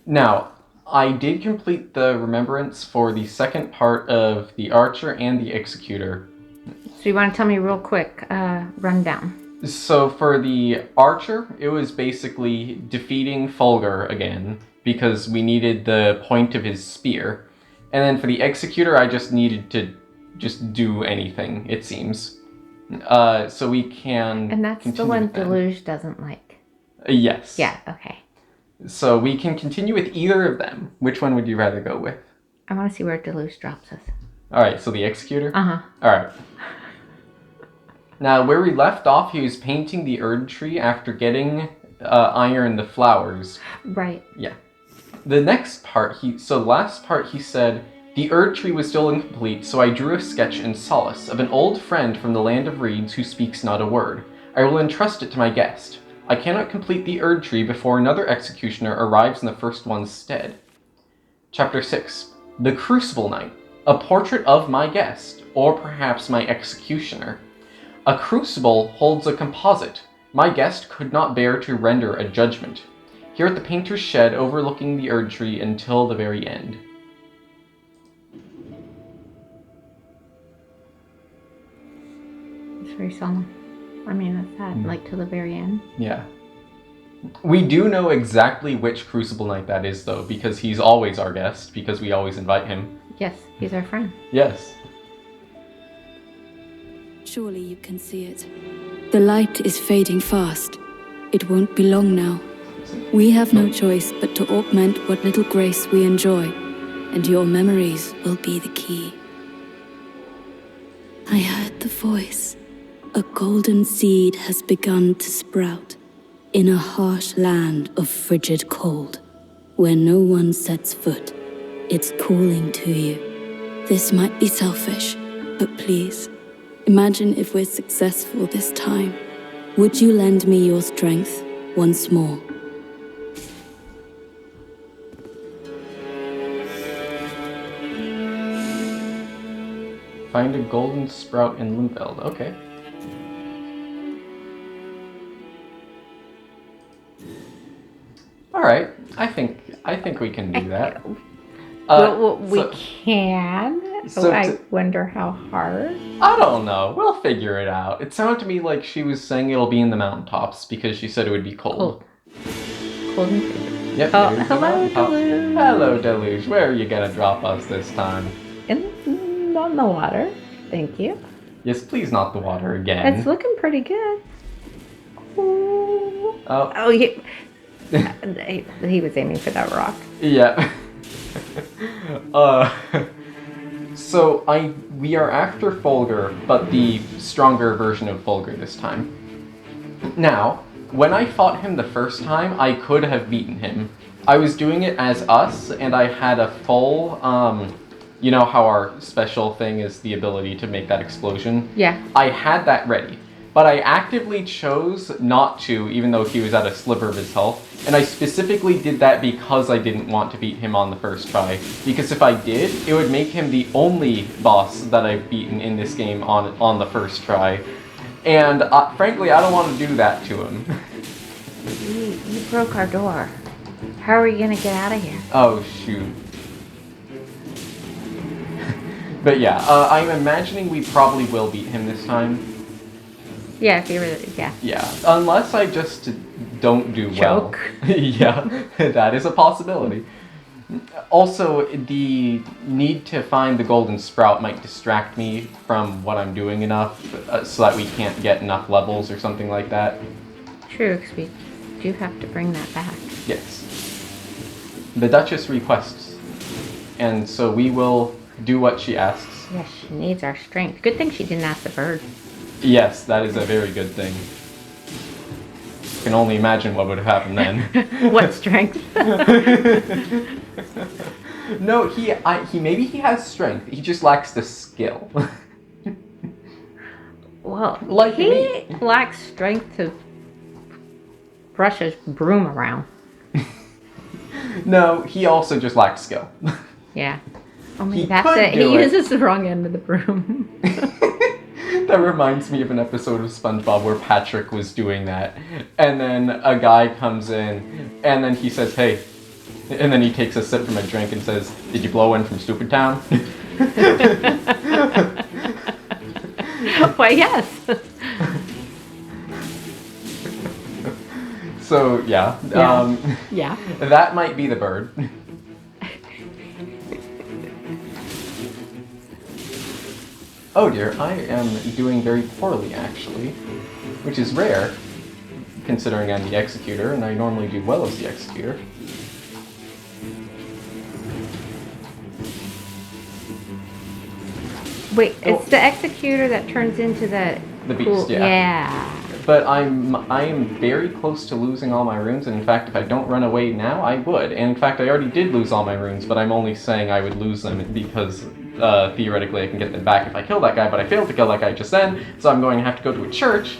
Now, I did complete the remembrance for the second part of the Archer and the Executor. So you want to tell me real quick, rundown? So for the Archer, it was basically defeating Fulghor again, because we needed the point of his spear. And then for the Executor, I just needed to just do anything, it seems. So we can And that's the one Deluge doesn't like. Yes. Yeah, okay. So we can continue with either of them. Which one would you rather go with? I want to see where Deluge drops us. Alright, so the Executor? Uh-huh. Alright. Now, where we left off, he was painting the Erd Tree after getting Iron the flowers. Right. Yeah. The next part, last part he said, the Erd Tree was still incomplete, so I drew a sketch in solace of an old friend from the land of reeds who speaks not a word. I will entrust it to my guest. I cannot complete the Erd Tree before another executioner arrives in the first one's stead. Chapter 6. The Crucible Knight. A portrait of my guest, or perhaps my executioner. A crucible holds a composite. My guest could not bear to render a judgment. Here at the painter's shed overlooking the Erd Tree until the very end. It's very solemn. I mean, that's sad. Like, to the very end. Yeah. We do know exactly which Crucible Knight that is, though, because he's always our guest, because we always invite him. Yes, he's our friend. Yes. Surely you can see it. The light is fading fast. It won't be long now. We have no choice but to augment what little grace we enjoy, and your memories will be the key. I heard the voice. A golden seed has begun to sprout in a harsh land of frigid cold. Where no one sets foot, it's calling to you. This might be selfish, but please, imagine if we're successful this time. Would you lend me your strength once more? Find a golden sprout in Limfeld. Okay. All right. I think we can do that. We can. I wonder how hard. I don't know. We'll figure it out. It sounded to me like she was saying it'll be in the mountaintops because she said it would be cold. Cold and frigid. Yep. Oh, hello, Deluge. Hello, Deluge. Where are you gonna drop us this time? On the water. Thank you. Yes, please, not the water again. It's looking pretty good. Ooh. Oh. He was aiming for that rock. Yeah. So we are after Fulghor, but the stronger version of Fulghor this time. Now, when I fought him the first time, I could have beaten him. I was doing it as us, and I had a full, you know how our special thing is the ability to make that explosion? Yeah. I had that ready, but I actively chose not to, even though he was at a sliver of his health. And I specifically did that because I didn't want to beat him on the first try. Because if I did, it would make him the only boss that I've beaten in this game on the first try. And frankly, I don't want to do that to him. You broke our door. How are we going to get out of here? Oh, shoot. But yeah, I'm imagining we probably will beat him this time. Yeah, if you really, yeah. Yeah, unless I just don't do Choke. well. Yeah, that is a possibility. Also, the need to find the golden sprout might distract me from what I'm doing enough so that we can't get enough levels or something like that. True, because we do have to bring that back. Yes. The Duchess requests, and so we will do what she asks. Yes, she needs our strength. Good thing she didn't ask the bird. Yes, that is a very good thing. I can only imagine what would have happened then. What strength? No, maybe he has strength. He just lacks the skill. Well, Like he me. lacks strength to brush his broom around. No, he also just lacks skill. Yeah. Oh, maybe He that's could it. He do it. uses the wrong end of the broom. That reminds me of an episode of SpongeBob where Patrick was doing that. And then a guy comes in, and then he says, hey, And then he takes a sip from a drink and says, "Did you blow in from Stupid Town?" Why, yes. So, yeah. Yeah. That might be the bird. Oh dear, I am doing very poorly, actually. Which is rare, considering I'm the executor, and I normally do well as the executor. Wait, it's the executor that turns into the beast, yeah. Yeah. But I am very close to losing all my runes, and in fact, if I don't run away now, I would. And in fact, I already did lose all my runes, but I'm only saying I would lose them because theoretically I can get them back if I kill that guy, but I failed to kill that guy just then, so I'm going to have to go to a church,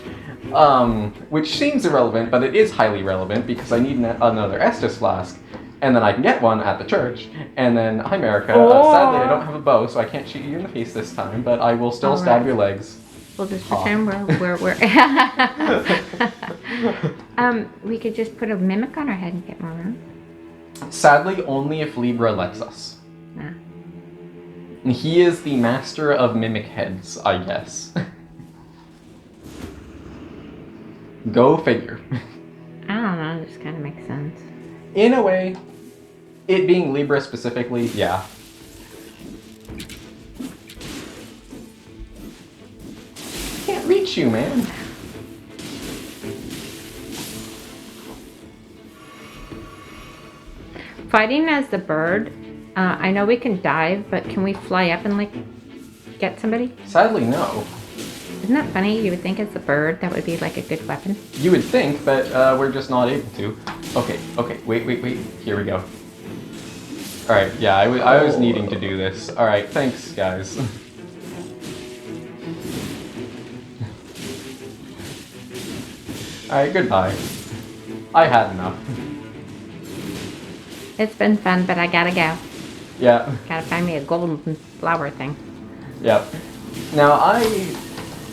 which seems irrelevant, but it is highly relevant because I need another Estus flask. And then I can get one at the church. And then, hi, America. Sadly, I don't have a bow, so I can't shoot you in the face this time, but I will still stab your legs. We'll just pretend we're we could just put a mimic on our head and get more room. Sadly, only if Libra lets us. Nah. And he is the master of mimic heads, I guess. Go figure. I don't know, it just kind of makes sense. In a way, it being Libra specifically, yeah. Can't reach you, man. Fighting as the bird, I know we can dive, but can we fly up and, like, get somebody? Sadly, no. Isn't that funny? You would think as the bird that would be, like, a good weapon. You would think, but we're just not able to. Okay, wait. Here we go. Alright, yeah, I was needing to do this. Alright, thanks, guys. Alright, goodbye. I had enough. It's been fun, but I gotta go. Yeah. Gotta find me a golden flower thing. Yep. Now, I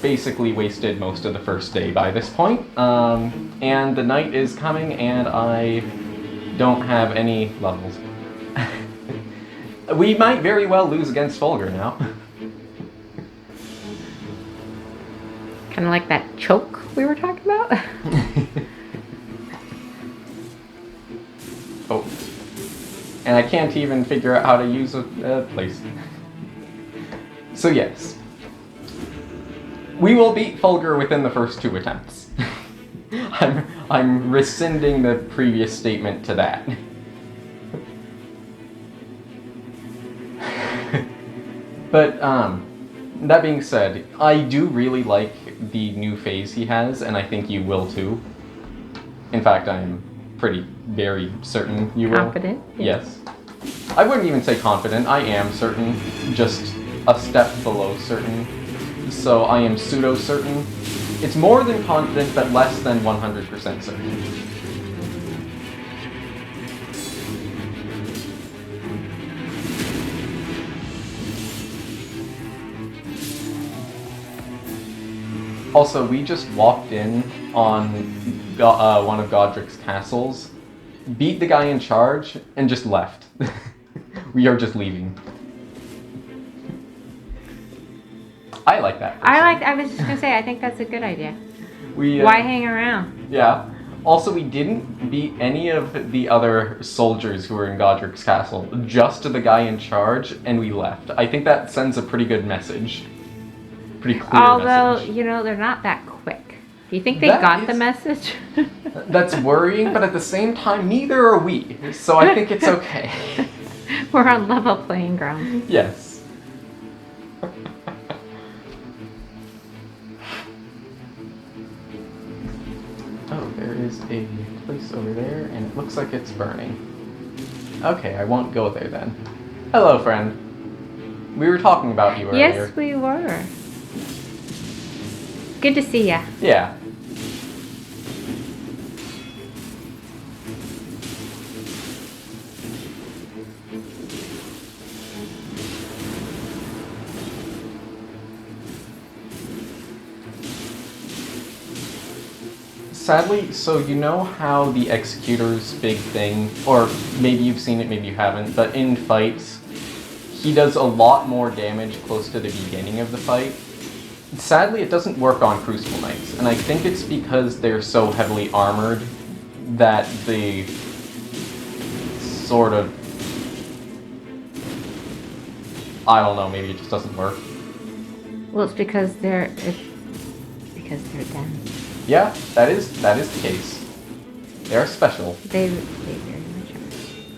basically wasted most of the first day by this point, and the night is coming, and I don't have any levels. We might very well lose against Fulghor now. Kind of like that choke we were talking about. Oh. And I can't even figure out how to use a place. So yes. We will beat Fulghor within the first 2 attempts. I'm rescinding the previous statement to that. But, that being said, I do really like the new phase he has, and I think you will too. In fact, I'm very certain you will. Confident? Yes. I wouldn't even say confident, I am certain, just a step below certain. So I am pseudo-certain. It's more than confident, but less than 100% certain. Also, we just walked in on one of Godric's castles, beat the guy in charge, and just left. We are just leaving. I like that. I was just gonna say, I think that's a good idea. Why hang around? Yeah. Also, we didn't beat any of the other soldiers who were in Godric's castle, just the guy in charge, and we left. I think that sends a pretty good message. Pretty clear Although, message. you know, they're not that quick. Do you think they got the message? That's worrying, but at the same time, neither are we. So I think it's okay. We're on level playing ground. Yes. Oh, there is a place over there, and it looks like it's burning. Okay, I won't go there then. Hello, friend. We were talking about you earlier. Yes, we were. Good to see ya. Yeah. Sadly, so you know how the Executor's big thing, or maybe you've seen it, maybe you haven't, but in fights, he does a lot more damage close to the beginning of the fight. Sadly, it doesn't work on Crucible Knights, and I think it's because they're so heavily armored that the sort of... I don't know, maybe it just doesn't work. Well, it's because they're dense. Yeah, that is the case. They are special. They very much are.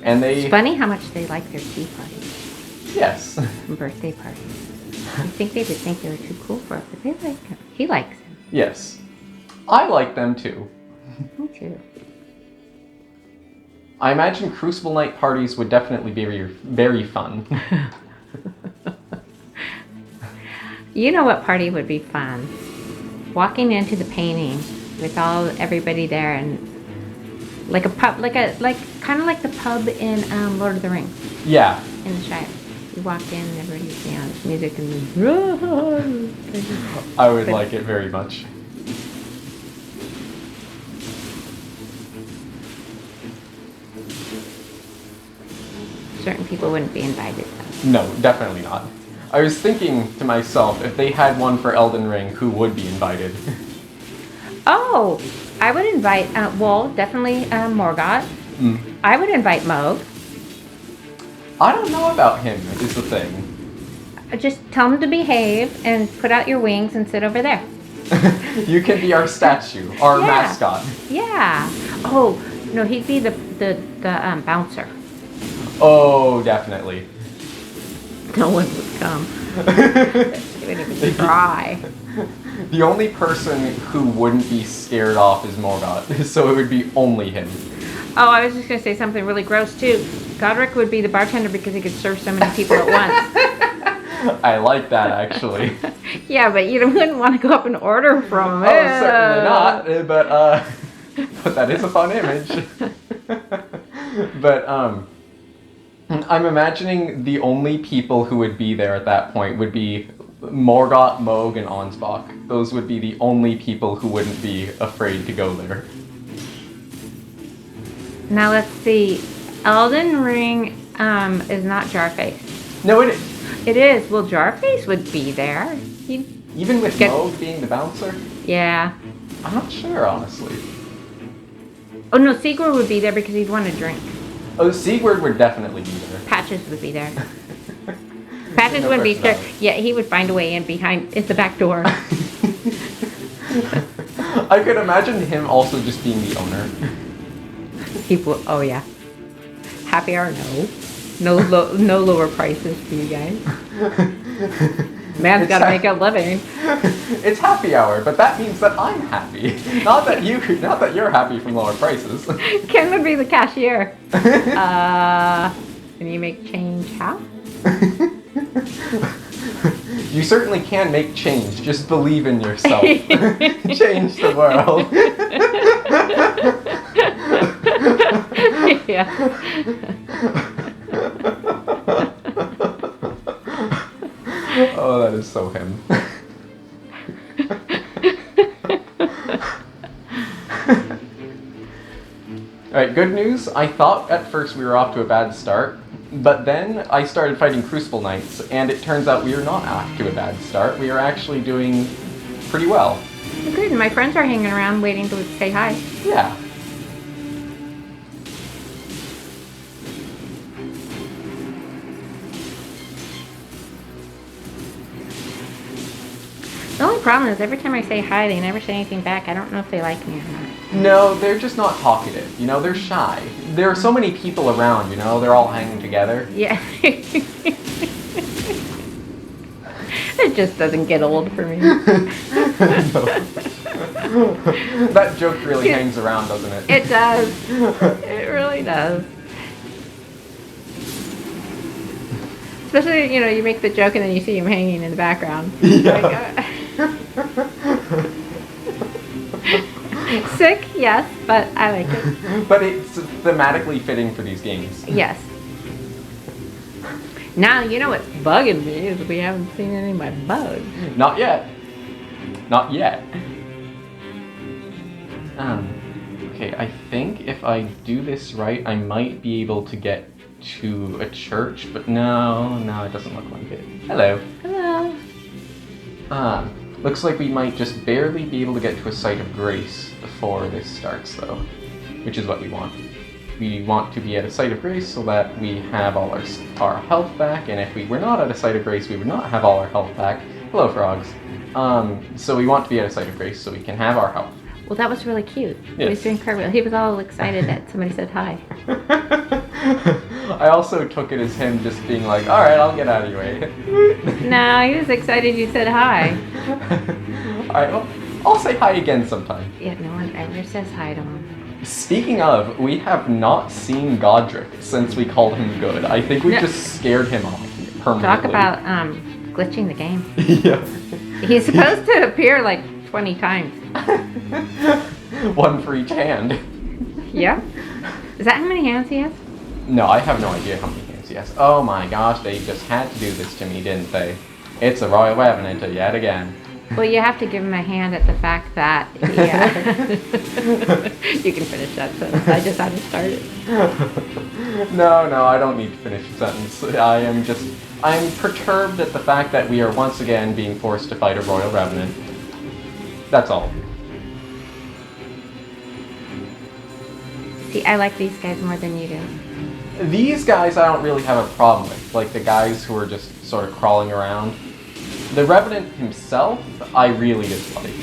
And they... It's funny how much they like their tea parties. Yes. And birthday parties. I think they would think they were too cool for it, but they like him. He likes him. Yes. I like them too. Me too. I imagine Crucible Knight parties would definitely be very, very fun. You know what party would be fun? Walking into the painting with everybody there, and like a pub, kind of like the pub in Lord of the Rings. Yeah. In the Shire, you walk in and everybody's there's music and I would like it very much. certain people wouldn't be invited though. No, definitely not. I was thinking to myself, if they had one for Elden Ring, who would be invited? Oh, I would invite, definitely Morgott. Mm. I would invite Moog. I don't know about him, is the thing. Just tell him to behave and put out your wings and sit over there. You can be our statue, our mascot. Yeah. Oh, no, he'd be the bouncer. Oh, definitely. No one would come. He wouldn't even try. The only person who wouldn't be scared off is Morgott, so it would be only him. Oh, I was just going to say something really gross, too. Godric would be the bartender because he could serve so many people at once. I like that, actually. Yeah, but you wouldn't want to go up and order from him. Oh, certainly not, but that is a fun image. But, I'm imagining the only people who would be there at that point would be Morgott, Moog, and Ansbach. Those would be the only people who wouldn't be afraid to go there. Now let's see. Elden Ring is not Jarface. No, it is. It is. Well, Jarface would be there. Even with Moog being the bouncer? Yeah. I'm not sure, honestly. Oh no, Sigurd would be there because he'd want to drink. Oh, Sigurd would definitely be there. Patches would be there. Patches wouldn't be there. Yeah, he would find a way in behind at the back door. I could imagine him also just being the owner. He would. Oh yeah. Happy hour? No. No lower prices for you guys. Man's got to make a living. It's happy hour, but that means that I'm happy. Not that you're happy from lower prices. Ken would be the cashier. And you make change how? You certainly can make change. Just believe in yourself. Change the world. Yeah. Oh, that is so him. Alright, good news. I thought at first we were off to a bad start, but then I started fighting Crucible Knights, and it turns out we are not off to a bad start. We are actually doing pretty well. Good, and my friends are hanging around waiting to say hi. Yeah. The only problem is every time I say hi, they never say anything back. I don't know if they like me or not. No, they're just not talkative. You know, they're shy. There are so many people around, you know, they're all hanging together. Yeah. It just doesn't get old for me. No. That joke really hangs around, doesn't it? It does. It really does. Especially, you make the joke and then you see him hanging in the background. Yeah. Sick, yes, but I like it. But it's thematically fitting for these games. Yes. Now, you know what's bugging me is we haven't seen any of my bugs. Not yet. Not yet. Okay, I think if I do this right, I might be able to get to a church, but no, it doesn't look like it. Hello. Hello. Looks like we might just barely be able to get to a site of grace before this starts, though, which is what we want. We want to be at a site of grace so that we have all our health back, and if we were not at a site of grace, we would not have all our health back. Hello, frogs. So we want to be at a site of grace so we can have our health. Well, that was really cute. Yes. He was doing cartwheel. He was all excited that somebody said hi. I also took it as him just being like, alright, I'll get out of your way. No, he was excited you said hi. Alright, well, I'll say hi again sometime. Yeah, no one ever says hi to him. Speaking of, we have not seen Godric since we called him good. I think we just scared him off permanently. Talk about glitching the game. Yeah. He's supposed to appear like 20 times. One for each hand. Yeah? Is that how many hands he has? No, I have no idea how many hands he has. Oh my gosh, they just had to do this to me, didn't they? It's a Royal Revenant yet again. Well, you have to give him a hand at the fact that, yeah. You can finish that sentence. I just had to start it. No, I don't need to finish the sentence. I'm perturbed at the fact that we are once again being forced to fight a Royal Revenant. That's all. See, I like these guys more than you do. These guys I don't really have a problem with, like the guys who are just sort of crawling around. The Revenant himself, I really dislike.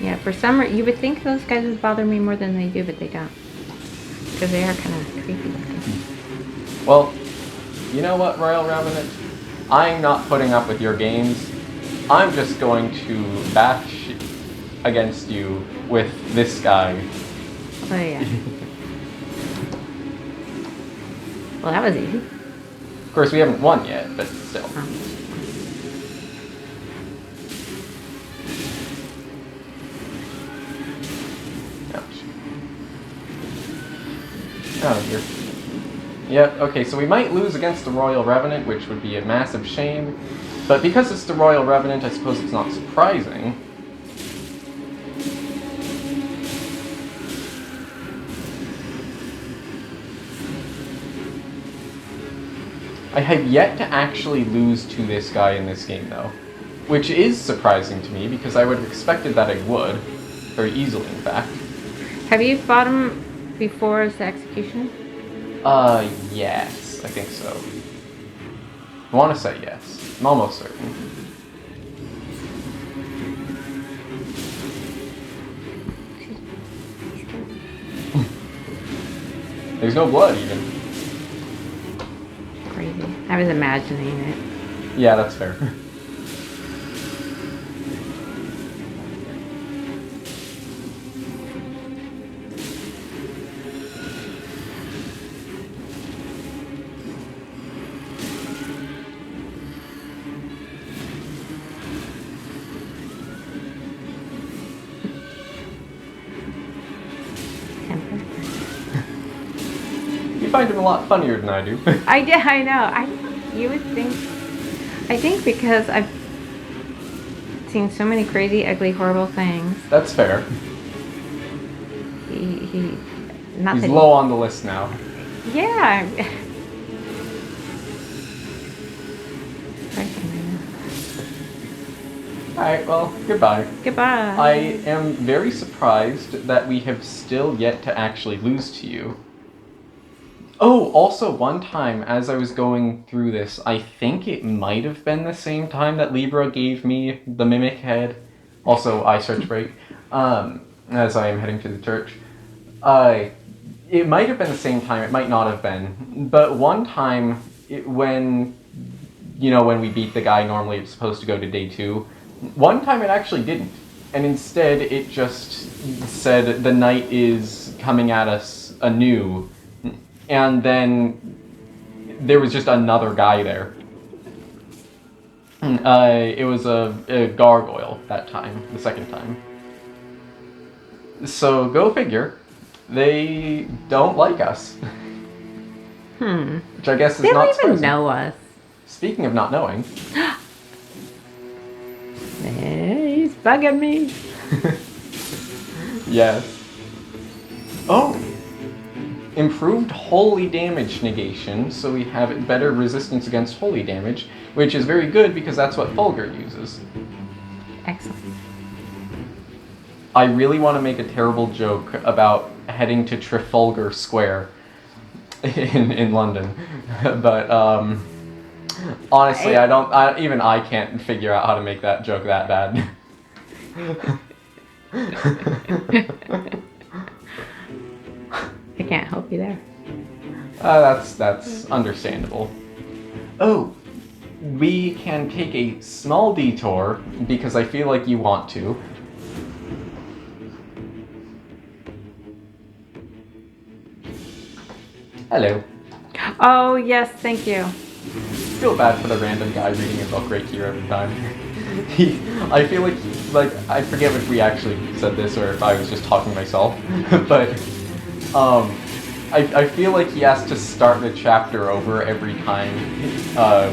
Yeah, for some reason, you would think those guys would bother me more than they do, but they don't. Because they are kind of creepy looking. Well, you know what, Royal Revenant? I'm not putting up with your games. I'm just going to bash against you with this guy. Oh, yeah. Well, that was easy. Of course, we haven't won yet, but still. Oh. Ouch. Out of here. Yep, okay, so we might lose against the Royal Revenant, which would be a massive shame. But because it's the Royal Revenant, I suppose it's not surprising. I have yet to actually lose to this guy in this game, though. Which is surprising to me, because I would have expected that I would. Very easily, in fact. Have you fought him before as the execution? Yes. I think so. I want to say yes. I'm almost certain. There's no blood, even. Crazy. I was imagining it. Yeah, that's fair. You find him a lot funnier than I do. I know. You would think. I think because I've seen so many crazy, ugly, horrible things. That's fair. He's low on the list now. Yeah. Alright, well, goodbye. Goodbye. I am very surprised that we have still yet to actually lose to you. Oh, also one time as I was going through this, I think it might have been the same time that Libra gave me the Mimic Head. Also, eye search break. As I am heading to the church. It might have been the same time, it might not have been. But one time, when we beat the guy, normally it's supposed to go to day 2. One time it actually didn't. And instead it just said the night is coming at us anew. And then there was just another guy there. It was a gargoyle that time, the second time. So go figure. They don't like us. Which I guess is they not don't even surprising. know us. Speaking of not knowing. bugging me. Yes. Oh! Improved holy damage negation, so we have better resistance against holy damage, which is very good because that's what Fulghor uses. Excellent. I really want to make a terrible joke about heading to Trafalgar Square in London, but honestly, even I can't figure out how to make that joke that bad. I can't help you there. That's understandable. Oh, we can take a small detour because I feel like you want to. Hello. Oh, yes, thank you. Feel bad for the random guy reading a book right here every time. I feel like I forget if we actually said this or if I was just talking to myself, but I feel like he has to start the chapter over every time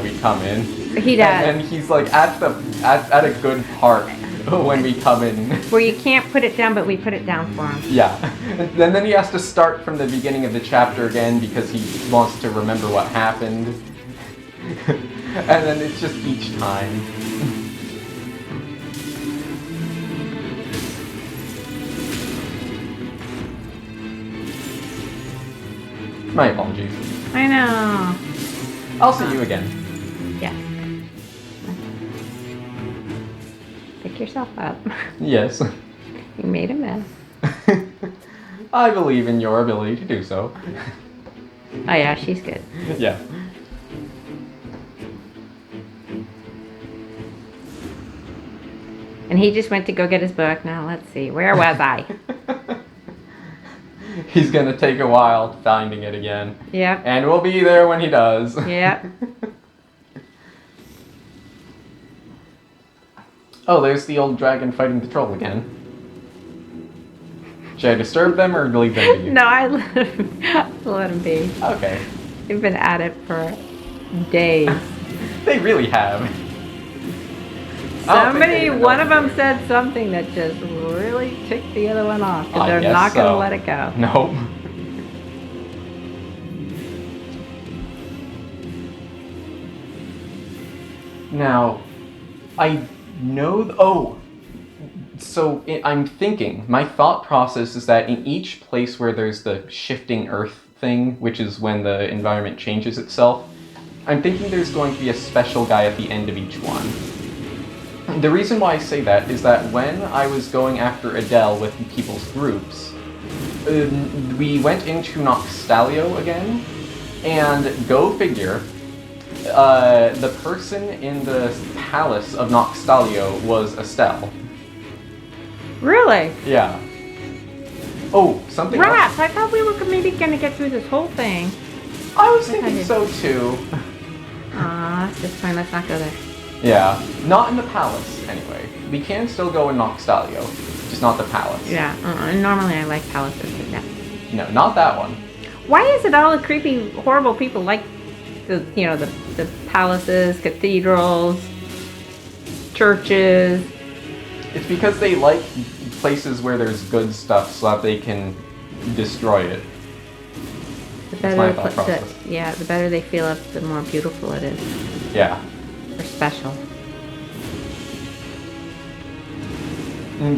we come in. He does. And he's like at a good part when we come in. Where you can't put it down, but we put it down for him. Yeah. And then he has to start from the beginning of the chapter again because he wants to remember what happened. And then it's just each time. My apologies. I know. I'll see you again. Yeah. Pick yourself up. Yes. You made a mess. I believe in your ability to do so. Oh yeah, she's good. Yeah. And he just went to go get his book. Now let's see. Where was I? He's gonna take a while finding it again. Yep. And we'll be there when he does. Yep. Oh, there's the old dragon fighting the troll again. Should I disturb them or leave them to you? No, I let him be. Okay. They've been at it for days. They really have. I don't think they Somebody, even one know of what them to said something that just really ticked the other one off I because they're guess not going to so. let it go. Nope. Now, I know. I'm thinking. My thought process is that in each place where there's the shifting Earth thing, which is when the environment changes itself, I'm thinking there's going to be a special guy at the end of each one. The reason why I say that is that when I was going after Adele with people's groups, we went into Noxtalio again, and go figure, the person in the palace of Noxtalio was Estelle. Really? Yeah. Oh, something else. Rats! I thought we were maybe going to get through this whole thing. I was thinking so too. Aw, that's just fine. Let's not go there. Yeah, not in the palace, anyway. We can still go in Noxtalio, just not the palace. Yeah, normally I like palaces, but no. No, not that one. Why is it all the creepy, horrible people like the palaces, cathedrals, churches? It's because they like places where there's good stuff so that they can destroy it. The That's my better, thought process. the better they feel it, the more beautiful it is, Yeah. or special.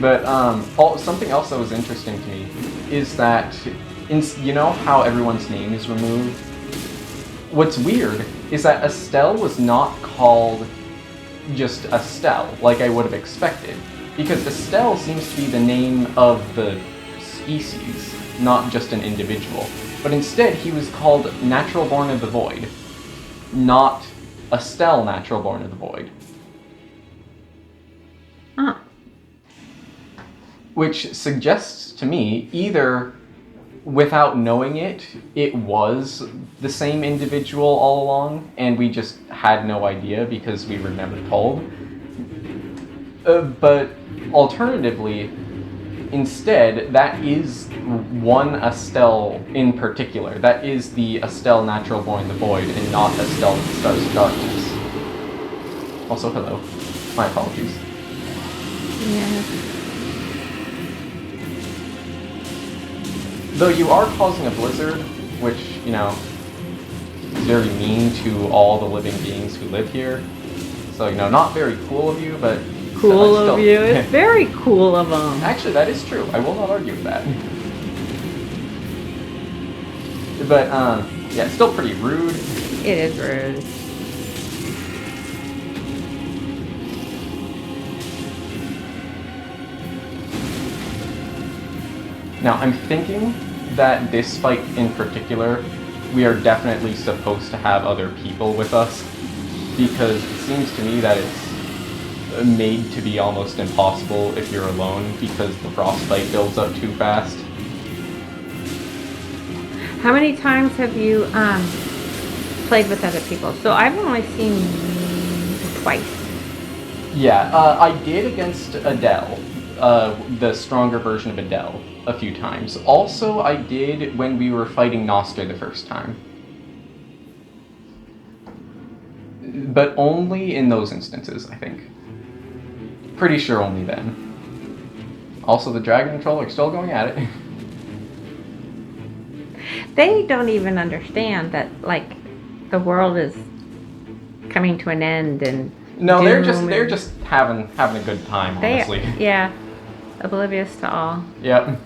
But something else that was interesting to me is that, you know how everyone's name is removed? What's weird is that Estelle was not called just Estelle, like I would have expected. Because Estelle seems to be the name of the species, not just an individual. But instead, he was called Natural Born of the Void, not Estelle Natural Born of the Void. Huh. Which suggests to me, either without knowing it, it was the same individual all along, and we just had no idea because we were never told. But alternatively, instead, that is one Estelle in particular. That is the Estelle Natural Born the Void, and not Estelle that Stars of Darkness. Also, hello. My apologies. Yeah. Though you are causing a blizzard, which, you know, is very mean to all the living beings who live here. So, you know, not very cool of you, but... Cool still, of you. It's very cool of them. Actually, that is true. I will not argue with that. But, yeah, it's still pretty rude. It is rude. Now, I'm thinking that this fight in particular, we are definitely supposed to have other people with us, because it seems to me that it's made to be almost impossible if you're alone, because the frostbite builds up too fast. How many times have you played with other people? So I've only seen twice. Yeah, I did against Adele, the stronger version of Adele, a few times. Also, I did when we were fighting Noster the first time. But only in those instances, I think. Pretty sure only then. Also, the dragon and troll are still going at it. They don't even understand that, like, the world is coming to an end and... No, they're just having a good time, honestly. Yeah, oblivious to all. Yep.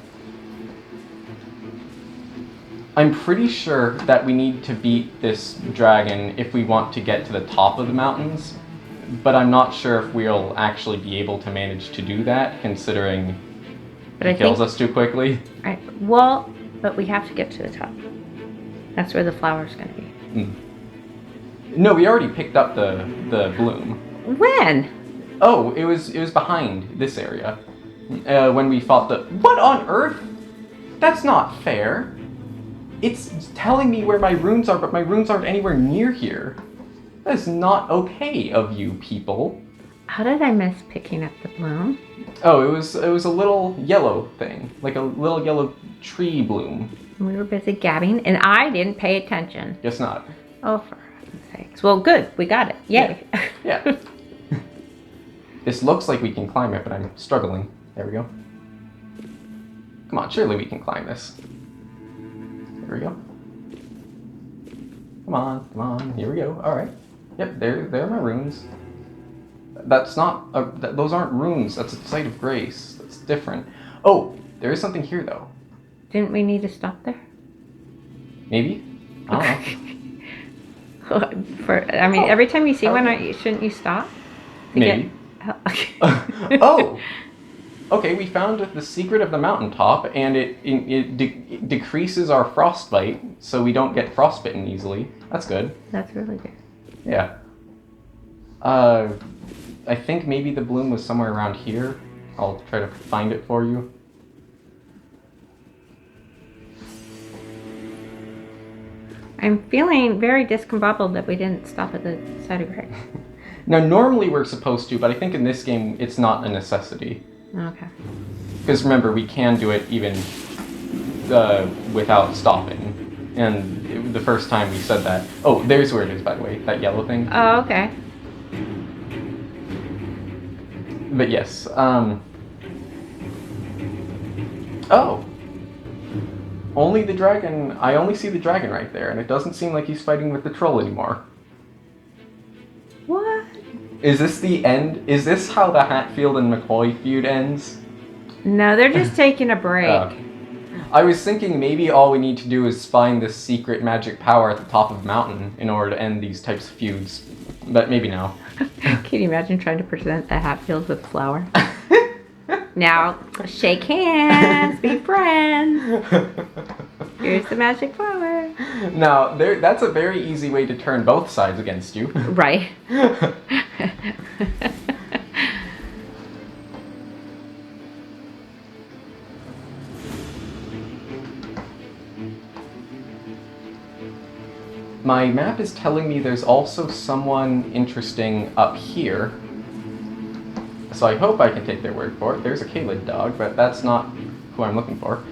I'm pretty sure that we need to beat this dragon if we want to get to the top of the mountains, but I'm not sure if we'll actually be able to manage to do that, considering he kills us too quickly. Well, but we have to get to the top. That's where the flower's going to be. Mm. No, we already picked up the bloom. When? Oh, it was behind this area. When we fought the... What on earth? That's not fair. It's telling me where my runes are, but my runes aren't anywhere near here. That is not okay of you people. How did I miss picking up the bloom? Oh, it was a little yellow thing. Like a little yellow tree bloom. We were busy gabbing, and I didn't pay attention. Guess not. Oh, for heaven's sakes. Well, good. We got it. Yay. Yeah. This looks like we can climb it, but I'm struggling. There we go. Come on, surely we can climb this. There we go. Come on. Here we go. All right. Yep, there are my runes. That's not... those aren't runes. That's a site of grace. That's different. Oh, there is something here, though. Didn't we need to stop there? Maybe? I don't know. Every time you see one, shouldn't you stop? Maybe. Oh! Okay, we found the secret of the mountaintop, and it decreases our frostbite, so we don't get frostbitten easily. That's good. That's really good. Yeah. I think maybe the bloom was somewhere around here. I'll try to find it for you. I'm feeling very discombobbled that we didn't stop at the side of Greg. Now, normally we're supposed to, but I think in this game it's not a necessity. Okay. Because remember, we can do it even without stopping. And the first time we said that... Oh, there's where it is, by the way. That yellow thing. Oh, okay. But yes, Oh! Only the dragon... I only see the dragon right there, and it doesn't seem like he's fighting with the troll anymore. What? Is this the end? Is this how the Hatfield and McCoy feud ends? No, they're just taking a break. I was thinking maybe all we need to do is find this secret magic power at the top of the mountain in order to end these types of feuds. But maybe no. Can you imagine trying to present the Hatfields with flour? Now, shake hands, be friends. Here's the magic flower. Now, that's a very easy way to turn both sides against you. Right. My map is telling me there's also someone interesting up here. So I hope I can take their word for it. There's a Kalid dog, but that's not who I'm looking for.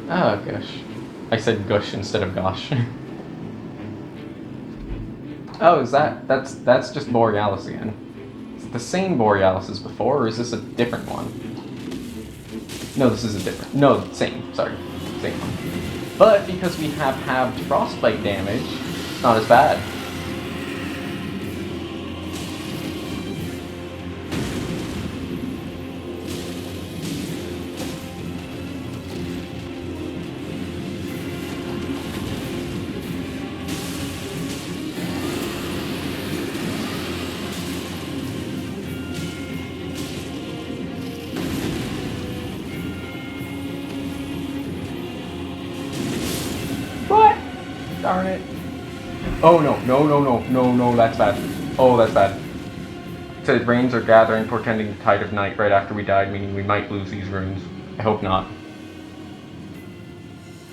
Oh, gosh. I said gush instead of gosh. Oh, is that's just Borealis again. the same Borealis as before, or is this a different one? No, this is a different... No, same. Sorry. Same one. But because we have halved frostbite damage, it's not as bad. Darn it. Oh no, no, that's bad. Oh, that's bad. It said rains are gathering, portending the tide of night right after we died, meaning we might lose these runes. I hope not.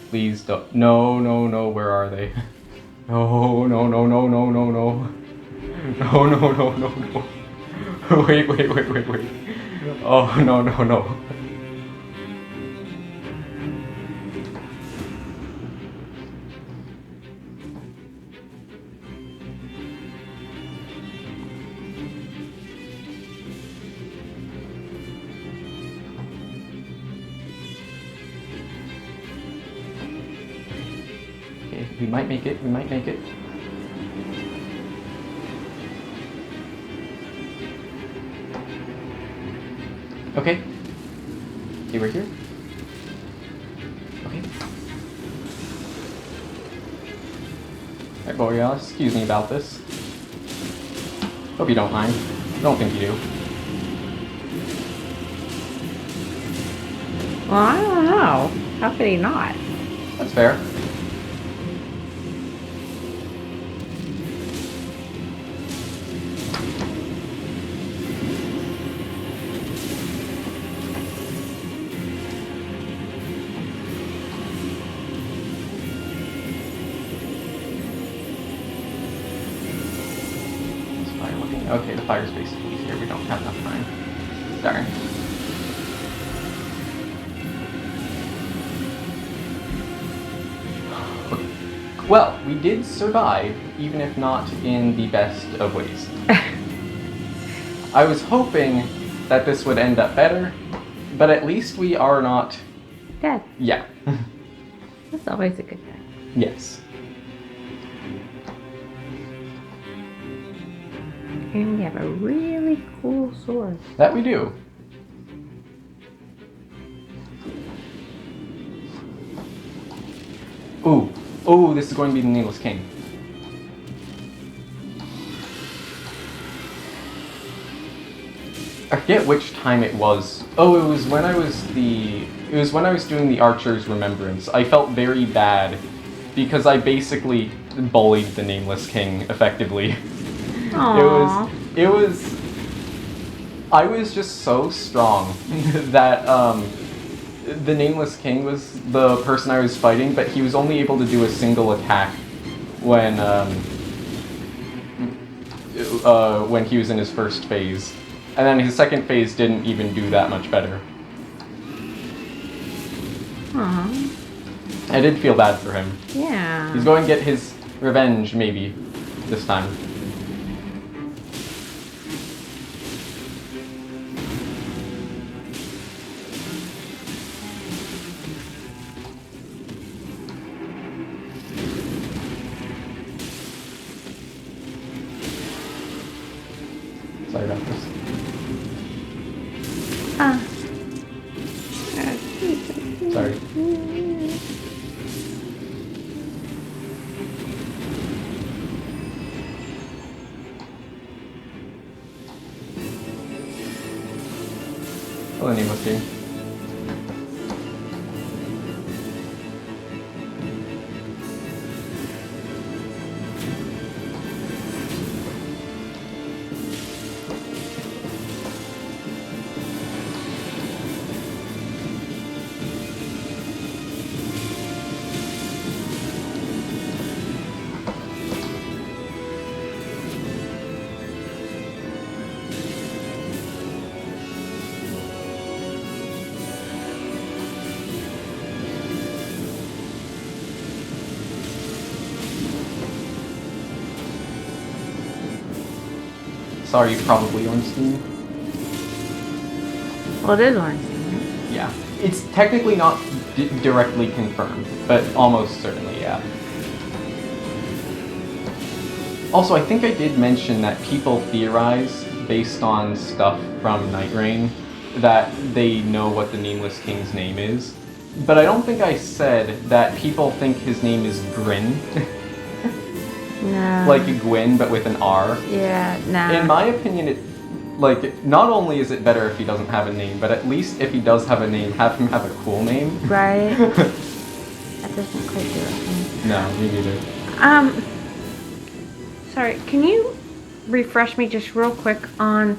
Please don't. No, where are they? No. No. Wait. Oh, no. We might make it. Okay. Okay, we're here. Okay. Alright, Borealis, excuse me about this. Hope you don't mind. Don't think you do. Well, I don't know. How could he not? That's fair. Okay, the fire space is easier. We don't have enough time. Darn. Okay. Well, we did survive, even if not in the best of ways. I was hoping that this would end up better, but at least we are not... Dead. Yeah. That's always a good thing. Yes. And we have a really cool sword. That we do. Ooh, this is going to be the Nameless King. I forget which time it was. Oh, it was when I was doing the Archer's Remembrance. I felt very bad because I basically bullied the Nameless King effectively. Aww. I was just so strong that the Nameless King was the person I was fighting, but he was only able to do a single attack when he was in his first phase. And then his second phase didn't even do that much better. Aww. I did feel bad for him. Yeah. He's going to get his revenge, maybe, this time. Sorry about this. Sorry. Hello, Nameless King. Sorry, probably Ornstein. Well, it is Ornstein, right? Yeah. It's technically not directly confirmed, but almost certainly, yeah. Also, I think I did mention that people theorize, based on stuff from Nightreign, that they know what the Nameless King's name is. But I don't think I said that people think his name is Gwyn. No. Like Gwyn, but with an R. Yeah, no. In my opinion, it, like, not only is it better if he doesn't have a name, but at least if he does have a name, have him have a cool name. Right. That doesn't quite do it for me. No, me neither. Sorry, can you refresh me just real quick on...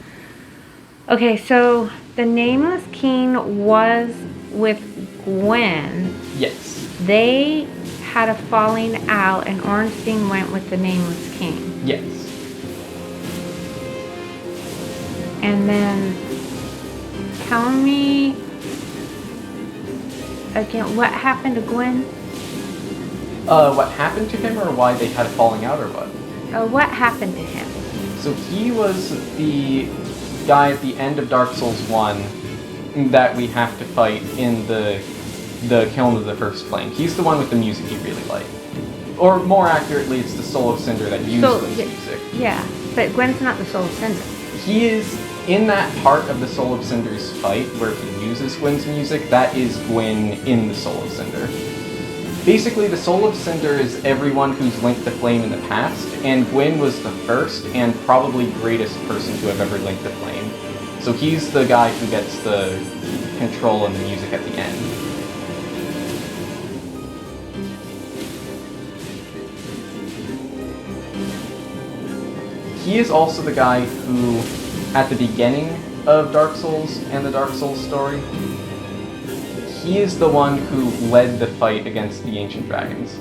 Okay, so the Nameless King was with Gwyn. Yes. They had a falling out and Ornstein went with the Nameless King. Yes. And then tell me again, what happened to Gwyn? What happened to him, or why they had a falling out, or what? What happened to him? So he was the guy at the end of Dark Souls 1 that we have to fight in the Kiln of the First Flame. He's the one with the music you really like. Or more accurately, it's the Soul of Cinder that uses the music. Yeah, but Gwyn's not the Soul of Cinder. He is in that part of the Soul of Cinder's fight where he uses Gwyn's music. That is Gwyn in the Soul of Cinder. Basically, the Soul of Cinder is everyone who's linked the flame in the past, and Gwyn was the first and probably greatest person to have ever linked the flame. So he's the guy who gets the control and the music at the end. He is also the guy who, at the beginning of Dark Souls and the Dark Souls story, he is the one who led the fight against the Ancient Dragons.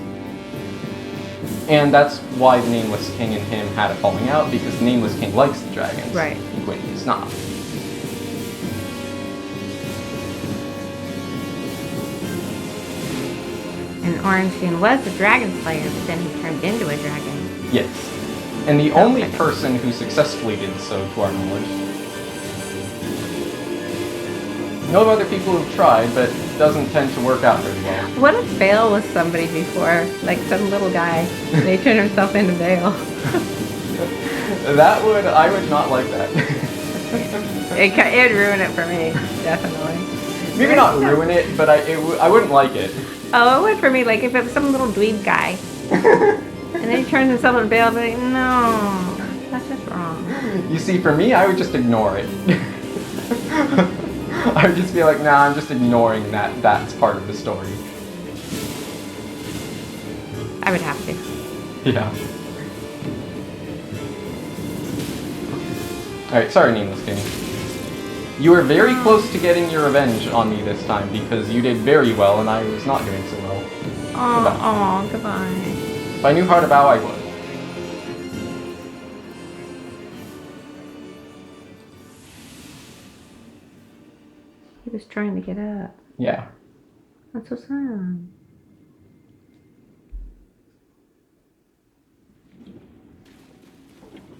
And that's why the Nameless King and him had a falling out, because the Nameless King likes the dragons. Right. And Gwyn does not. And Ornstein was the dragon slayer, but then he turned into a dragon. Yes. And the only person who successfully did so, to our knowledge. Know of other people who've tried, but it doesn't tend to work out very well. What if Bale was somebody before? Like some little guy. They turned himself into Bale. I would not like that. It'd ruin it for me, definitely. Maybe not ruin it, but I wouldn't like it. Oh, it would for me, like if it was some little dweeb guy. And then he turns himself into Bale, I'd be like, no, that's just wrong. You see, for me, I would just ignore it. I would just be like, nah, I'm just ignoring that's part of the story. I would have to. Yeah. Alright, sorry, Nameless King. You were very close to getting your revenge on me this time, because you did very well and I was not doing so well. Oh, goodbye. If I knew how to bow, I would. He was trying to get up. Yeah. That's so sad.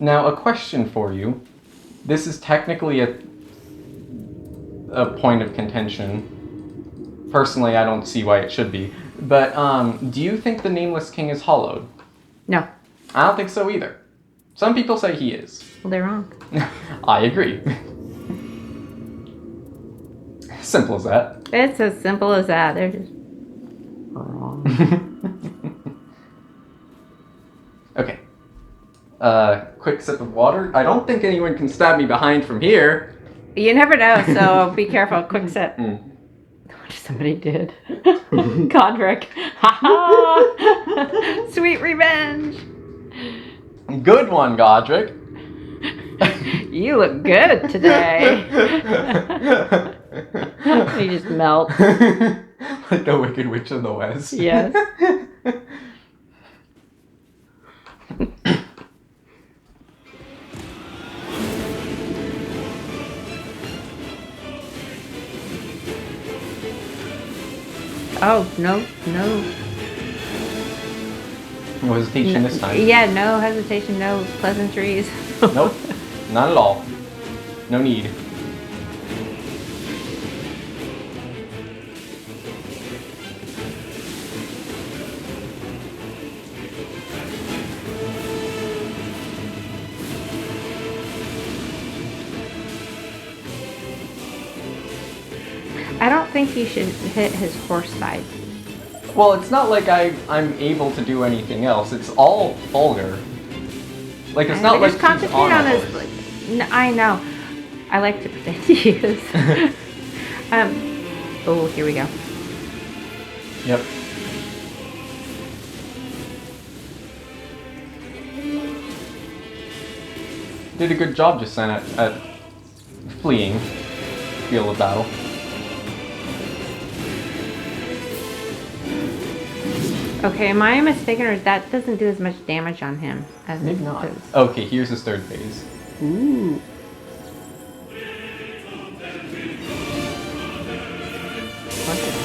Now, a question for you. This is technically a point of contention. Personally, I don't see why it should be. But, do you think the Nameless King is hollowed? No. I don't think so either. Some people say he is. Well, they're wrong. I agree. Simple as that. It's as simple as that. They're just wrong. Okay. Quick sip of water. I don't think anyone can stab me behind from here. You never know, so be careful. Quick sip. Somebody did. Godric. Sweet revenge. Good one, Godric. You look good today. You just melt. Like the Wicked Witch of the West. Yes. Oh, no. No hesitation this time. Yeah, no hesitation, no pleasantries. Nope. Not at all. No need. I don't think you should hit his horse side. Well, it's not like I'm able to do anything else. It's all Fulghor. Like, it's not like just he's concentrate on on a his. horse. I know. I like to pretend he is. Oh, here we go. Yep. Did a good job just then at fleeing field of battle. Okay, am I mistaken, or that doesn't do as much damage on him as Maybe it not. does? Okay, here's his third phase. Ooh. Look at him.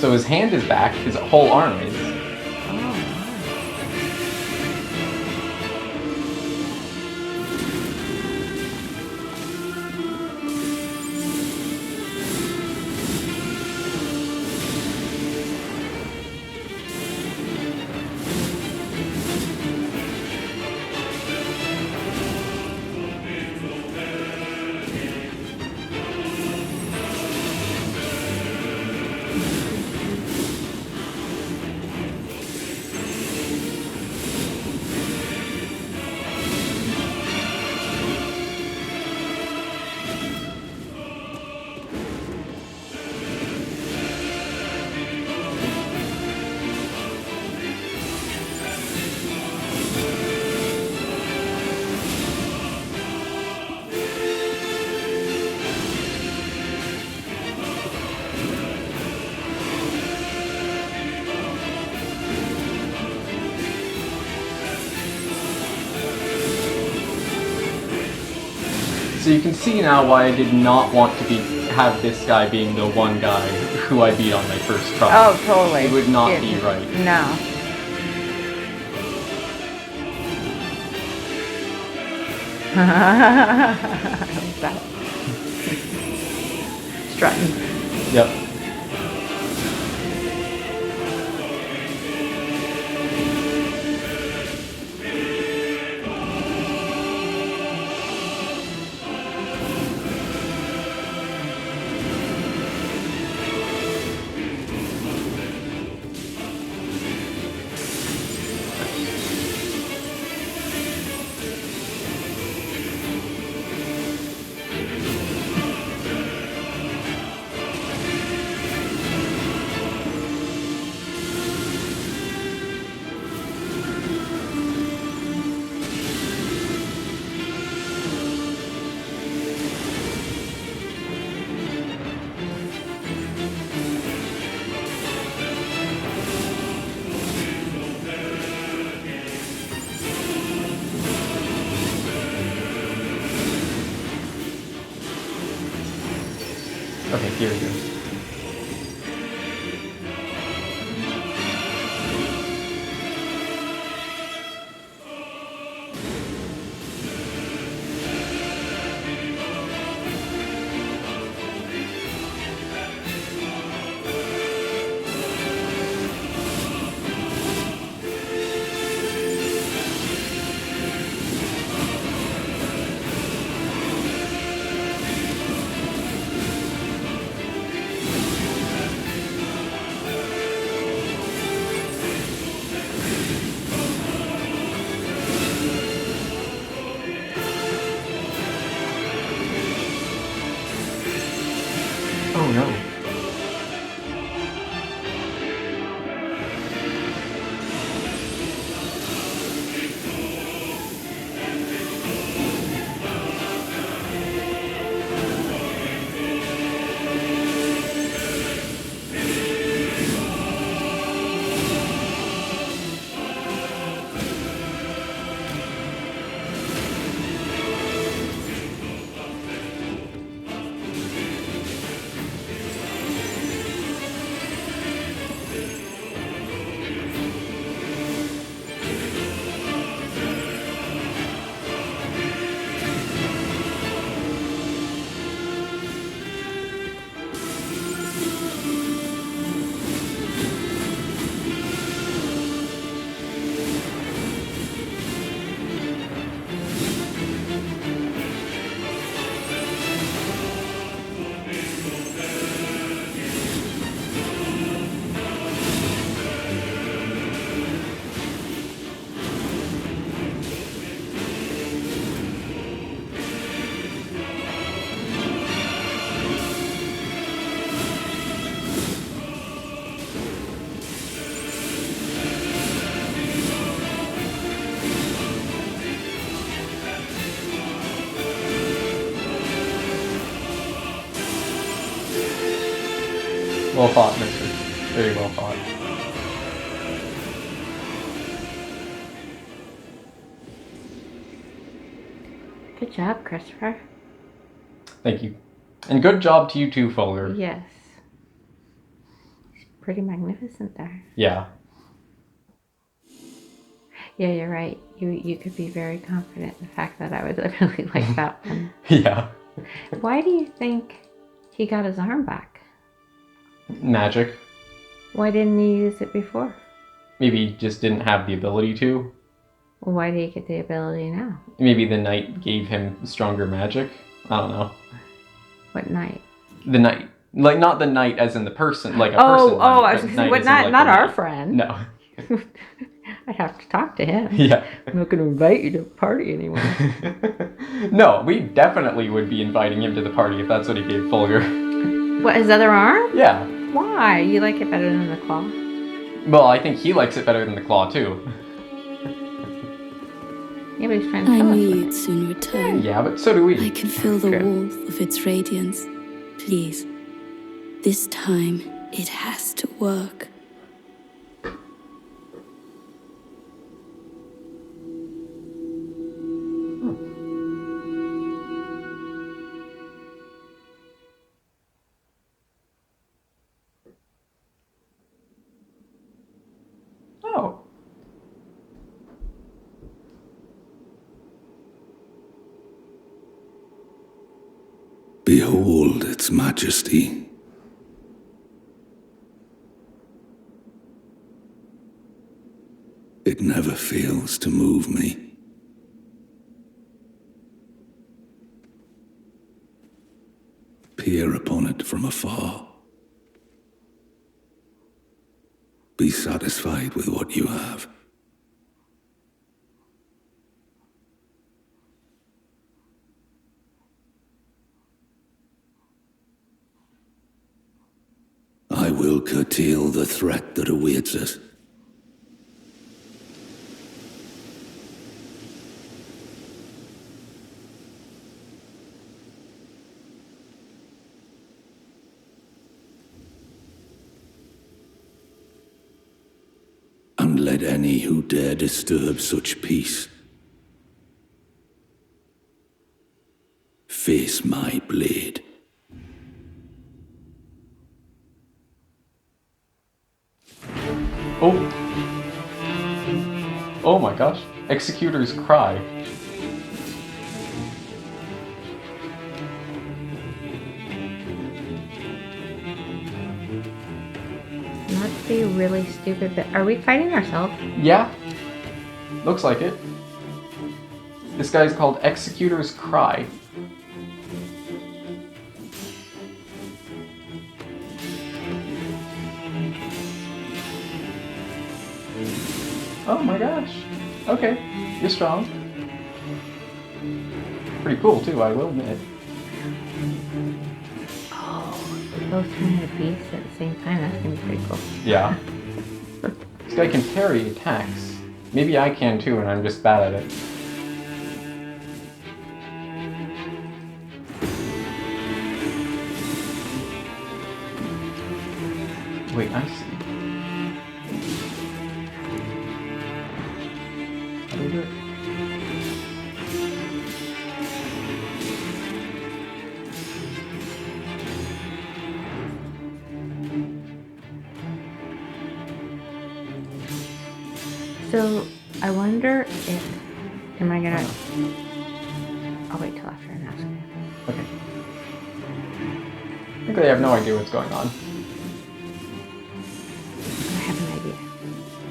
So his hand is back, his whole arm is. So you can see now why I did not want to have this guy being the one guy who I beat on my first try. Oh, totally. It would not be right. No. Like that. Strutting. Yep. Okay, here we go. Oh no. Well fought, mister. Very well fought. Good job, Christopher. Thank you. And good job to you too, Fulghor. Yes. He's pretty magnificent there. Yeah. Yeah, you're right. You could be very confident in the fact that I would really like that one. Yeah. Why do you think he got his arm back? Magic. Why didn't he use it before? Maybe he just didn't have the ability to. Well, why do you get the ability now? Maybe the knight gave him stronger magic. I don't know. What knight? The knight. Like, not the knight as in the person, like a Oh, person. I was gonna say, not our friend. No. I'd have to talk to him. Yeah. I'm not going to invite you to the party anymore. No, we definitely would be inviting him to the party if that's what he gave Fulghor. What, his other arm? Yeah. Why? You like it better than the claw? Well, I think he likes it better than the claw, too. Yeah, but he's trying to I kill us knew with you'd it. soon return. Yeah, but so do we. I can feel the True. warmth of its radiance. Please, this time it has to work. Oh. Behold its majesty. It never fails to move me. Peer upon it from afar. Be satisfied with what you have. I will curtail the threat that awaits us. And let any who dare disturb such peace face my blade. Oh. Oh my gosh. Executor's Cry. Not to be really stupid, but are we fighting ourselves? Yeah. Looks like it. This guy's called Executor's Cry. Oh my gosh. Okay. You're strong. Pretty cool too, I will admit. Oh, both turn into beasts at the same time. That's gonna be pretty cool. Yeah. This guy can parry attacks. Maybe I can too, and I'm just bad at it. Wait, I see. How do we do it? So, I wonder if... Am I gonna... I'll wait till after and ask him. Okay. I think they have no idea what's going on. I have an idea.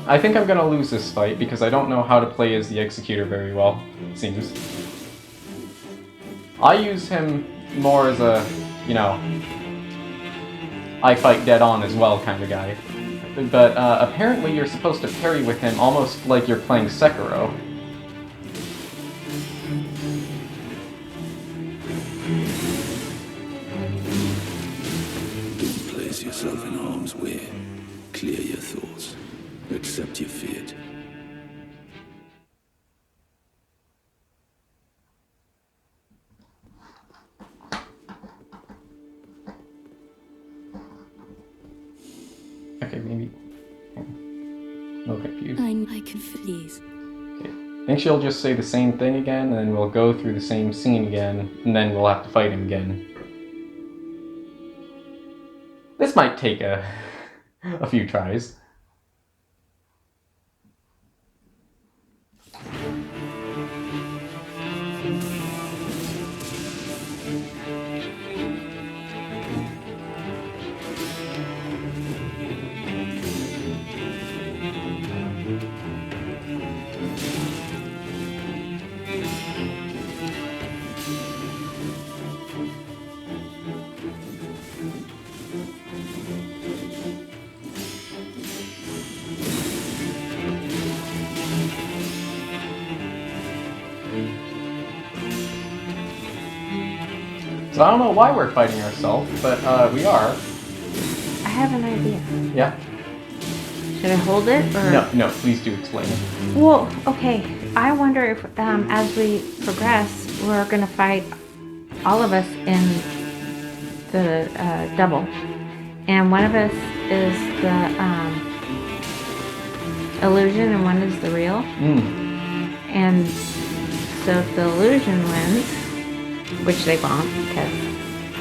I think I'm gonna lose this fight because I don't know how to play as the Executor very well, it seems. I use him more as a, you know, I fight dead on as well kind of guy. But apparently you're supposed to parry with him almost like you're playing Sekiro. Don't place yourself in harm's way. Clear your thoughts. Accept your fate. can please. Okay. I think she'll just say the same thing again, and then we'll go through the same scene again, and then we'll have to fight him again. This might take a few tries. So I don't know why we're fighting ourselves, but we are. I have an idea. Yeah. Should I hold it or? No, please do explain. Well, okay. I wonder if as we progress, we're gonna fight all of us in the double, and one of us is the illusion, and one is the real. And so if the illusion wins, which they won't because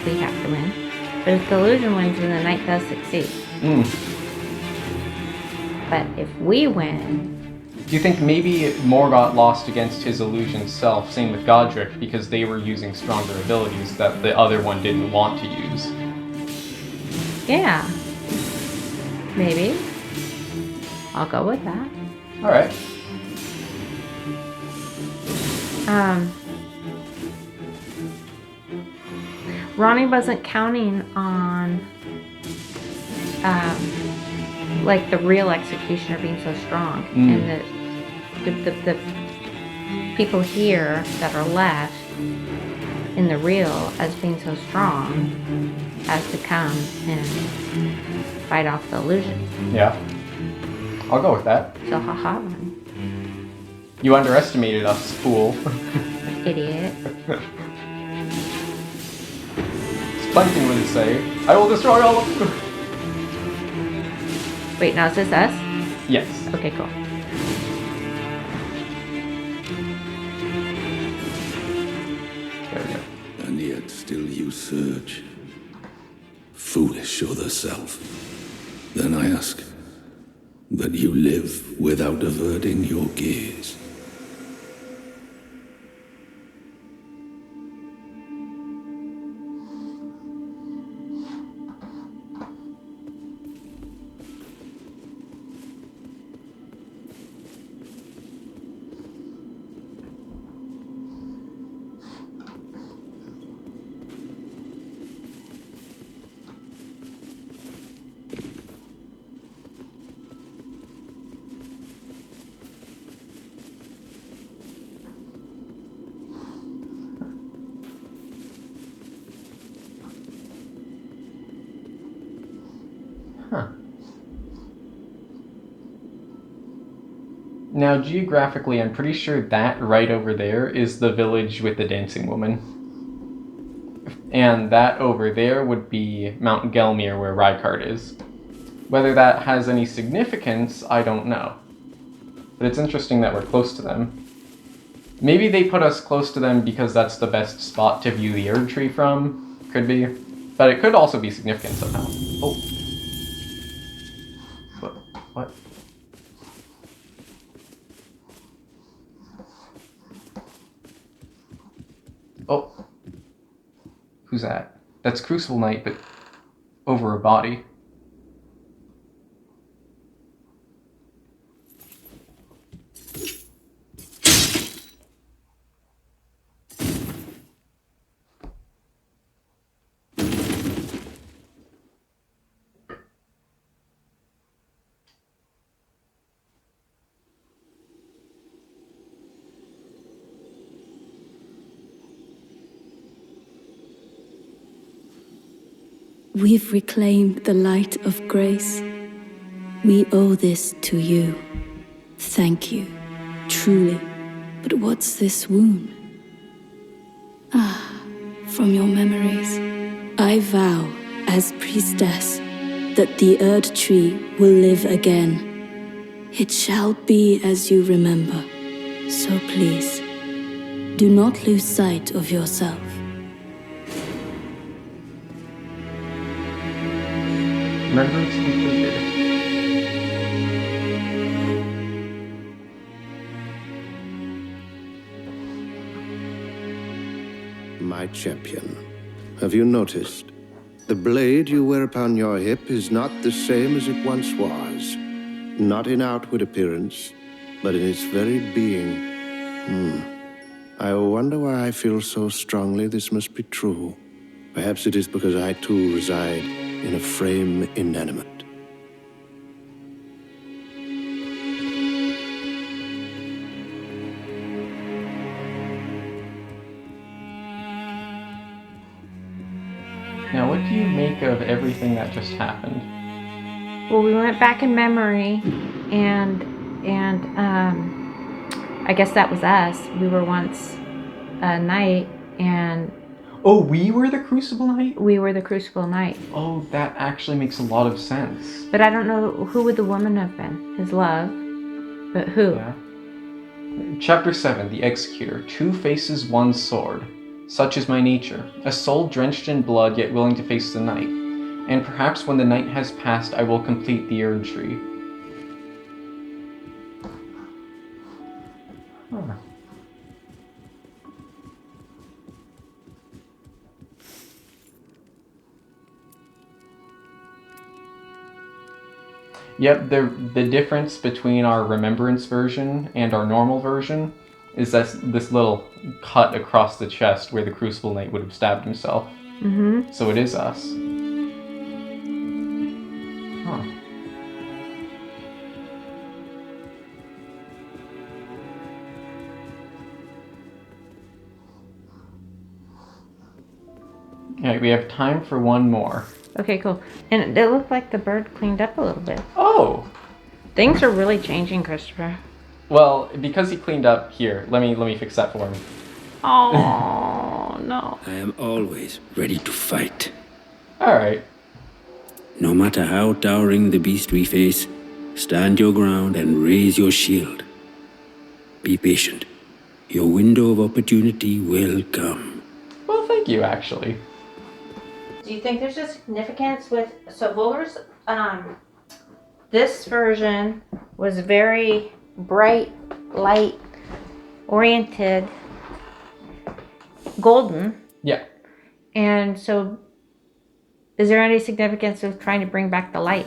we have to win, but if the illusion wins, then the knight does succeed. But if we win... Do you think maybe Mor got lost against his illusion self, same with Godric, because they were using stronger abilities that the other one didn't want to use? Yeah. Maybe. I'll go with that. Alright. Ronnie wasn't counting on like the real executioner being so strong, and the people here that are left in the real as being so strong as to come and fight off the illusion. Yeah. I'll go with that. So haha, Ronnie. You underestimated us, fool. Idiot. Plankton would say, I will destroy all of you. Wait, now is this us? Yes. Okay, cool. There we go. And yet still you surge. Foolish other self. Then I ask that you live without averting your gaze. Huh. Now, geographically, I'm pretty sure that right over there is the village with the dancing woman. And that over there would be Mount Gelmir, where Rykard is. Whether that has any significance, I don't know. But it's interesting that we're close to them. Maybe they put us close to them because that's the best spot to view the Erd Tree from. Could be. But it could also be significant somehow. Oh. What? Oh. Who's that? That's Crucible Knight, but over a body. We've reclaimed the light of grace. We owe this to you. Thank you, truly. But what's this wound? Ah, from your memories. I vow, as priestess, that the Erd Tree will live again. It shall be as you remember. So please, do not lose sight of yourself. Remembrance completed. My champion, have you noticed? The blade you wear upon your hip is not the same as it once was. Not in outward appearance, but in its very being. I wonder why I feel so strongly this must be true. Perhaps it is because I too reside in a frame inanimate. Now, what do you make of everything that just happened? Well, we went back in memory, and I guess that was us. We were once a knight, and Oh, we were the Crucible Knight? we were the Crucible Knight. Oh, that actually makes a lot of sense. But I don't know who would the woman have been. His love, but who? Yeah. Chapter 7, The Executor. 2 faces, 1 sword. Such is my nature, a soul drenched in blood yet willing to face the night. And perhaps when the night has passed, I will complete the Erd Tree. Huh. Yep, the difference between our Remembrance version and our normal version is that this little cut across the chest where the Crucible Knight would have stabbed himself. Mm-hmm. So it is us. Huh. Alright, we have time for one more. Okay, cool. And it looked like the bird cleaned up a little bit. Oh! Things are really changing, Christopher. Well, because he cleaned up here, let me fix that for him. Oh, no. I am always ready to fight. Alright. No matter how towering the beast we face, stand your ground and raise your shield. Be patient. Your window of opportunity will come. Well, thank you, actually. Do you think there's a significance with... So Fulghor's, this version was very bright, light, oriented, golden. Yeah. And so, is there any significance of trying to bring back the light?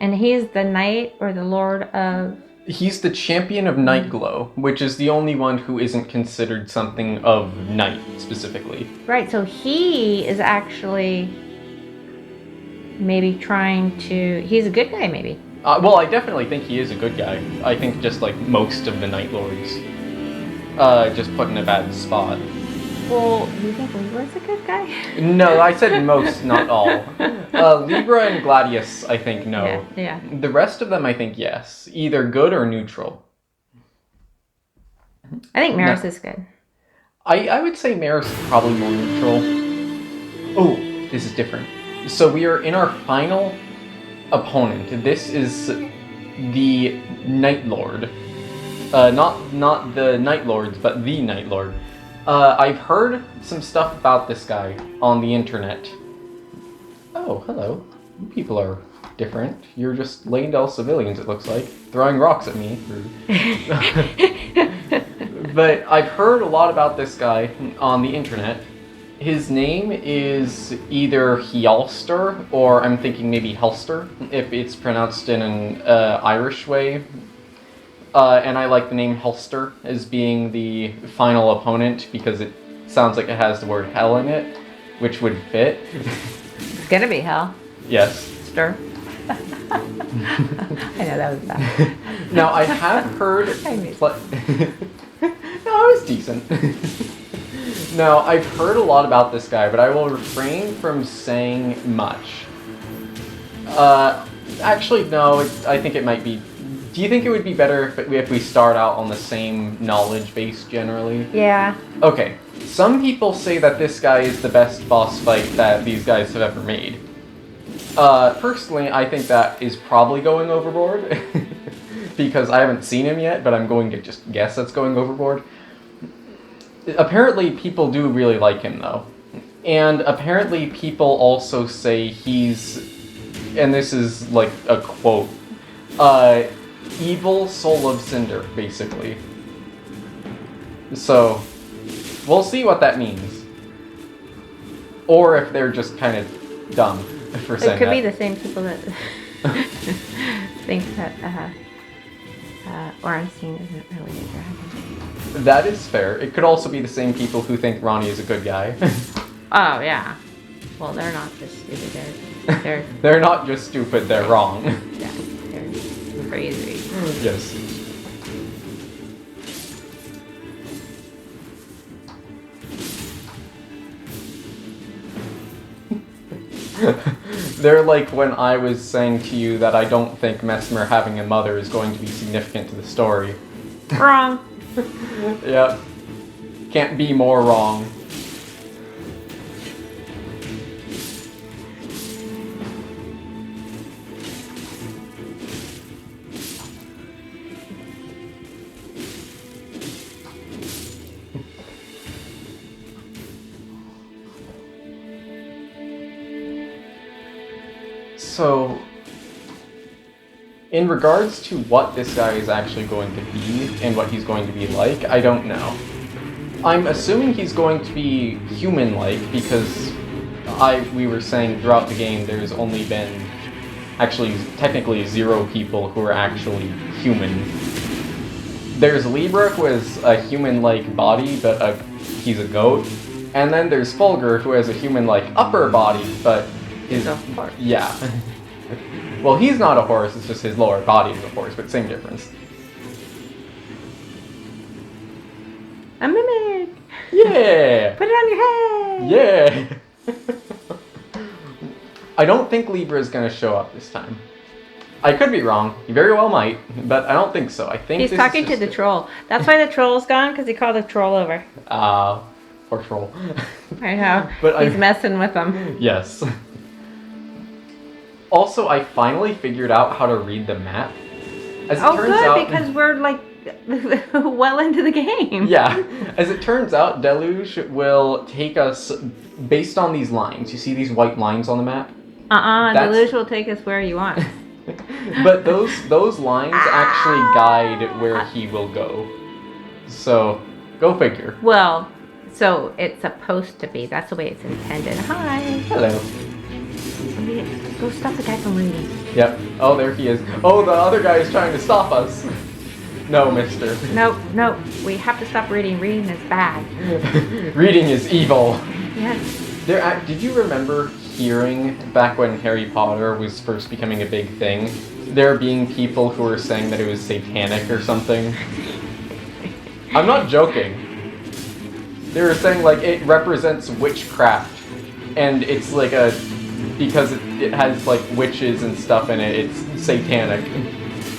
And he's the knight or the lord of... He's the champion of Nightglow, which is the only one who isn't considered something of night, specifically. Right, so he is actually maybe trying to... He's a good guy, maybe. Well, I definitely think he is a good guy. I think just like most of the Night Lords. Just put in a bad spot. Well, do you think Libra's a good guy? No, I said most, not all. Libra and Gladius, I think, no. Yeah. The rest of them, I think, yes. Either good or neutral. I think Maris No. is good. I would say Maris is probably more neutral. Oh, this is different. So we are in our final opponent. This is the Night Lord. Not the Night Lords, but the Night Lord. I've heard some stuff about this guy on the internet. Oh, hello. You people are different. You're just Leyndell civilians, it looks like. Throwing rocks at me. But I've heard a lot about this guy on the internet. His name is either Heolstor, or I'm thinking maybe Heolstor, if it's pronounced in an Irish way. And I like the name Heolstor as being the final opponent because it sounds like it has the word hell in it, which would fit. It's gonna be hell. Yes. Stir. I know that was bad. Now, I have heard... I missed No, it was decent. Now, I've heard a lot about this guy, but I will refrain from saying much. Actually, no, I think it might be... Do you think it would be better if we start out on the same knowledge base generally? Yeah. Okay, some people say that this guy is the best boss fight that these guys have ever made. Personally, I think that is probably going overboard. because I haven't seen him yet, but I'm going to just guess that's going overboard. Apparently, people do really like him, though. And apparently, people also say he's, and this is like a quote, evil soul of cinder, basically. So, we'll see what that means. Or if they're just kind of dumb for saying that. It could be the same people that think that Ornstein isn't really a dragon. That is fair. It could also be the same people who think Ronnie is a good guy. Oh, yeah. Well, they're not just stupid. They're not just stupid, they're wrong. Yeah, they're crazy. Yes. They're like when I was saying to you that I don't think Mesmer having a mother is going to be significant to the story. Wrong. Yep. Can't be more wrong. So, in regards to what this guy is actually going to be and what he's going to be like, I don't know. I'm assuming he's going to be human-like because we were saying throughout the game there's only been actually technically 0 people who are actually human. There's Libra, who has a human-like body, but he's a goat. And then there's Fulghor, who has a human-like upper body, but is a horse. Yeah. Well, he's not a horse, it's just his lower body is a horse, but same difference. A mimic! Yeah! Put it on your head! Yeah! I don't think Libra is going to show up this time. I could be wrong. He very well might, but I don't think so. I think he's talking to the troll. That's why the troll's gone, because he called the troll over. Poor troll. I know. But he's messing with them. Yes. Also, I finally figured out how to read the map. As it turns out, because we're like well into the game. Yeah. As it turns out, Deluge will take us based on these lines. You see these white lines on the map? Deluge will take us where you want. But those lines actually guide where he will go. So, go figure. Well, so it's supposed to be. That's the way it's intended. Hi. Hello. Go stop the guy from reading. Yep. Oh, there he is. Oh, the other guy is trying to stop us. No, mister. Nope. We have to stop reading. Reading is bad. Reading is evil. Yes. Did you remember hearing, back when Harry Potter was first becoming a big thing, there being people who were saying that it was satanic or something? I'm not joking. They were saying, like, it represents witchcraft. And it's like because it has like witches and stuff in it, it's satanic.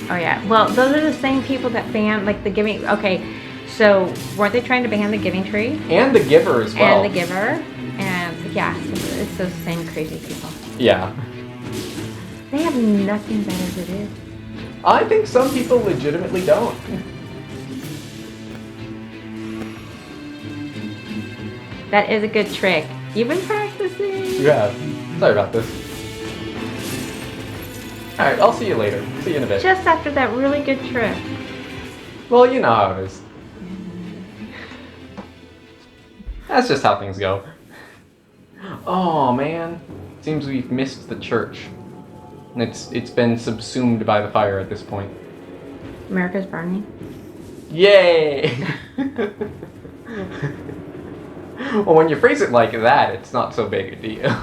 Oh yeah, well those are the same people that banned like the Giving, okay, so weren't they trying to ban the Giving Tree? And the Giver as well. And the Giver, and yeah, it's those same crazy people. Yeah. They have nothing better to do. I think some people legitimately don't. That is a good trick. You've been practicing. Yeah. Sorry about this. Alright, I'll see you later. See you in a bit. Just after that really good trick. Well, you know how it is. That's just how things go. Oh man. Seems we've missed the church. It's been subsumed by the fire at this point. America's burning. Yay! Well, when you phrase it like that, it's not so big a deal.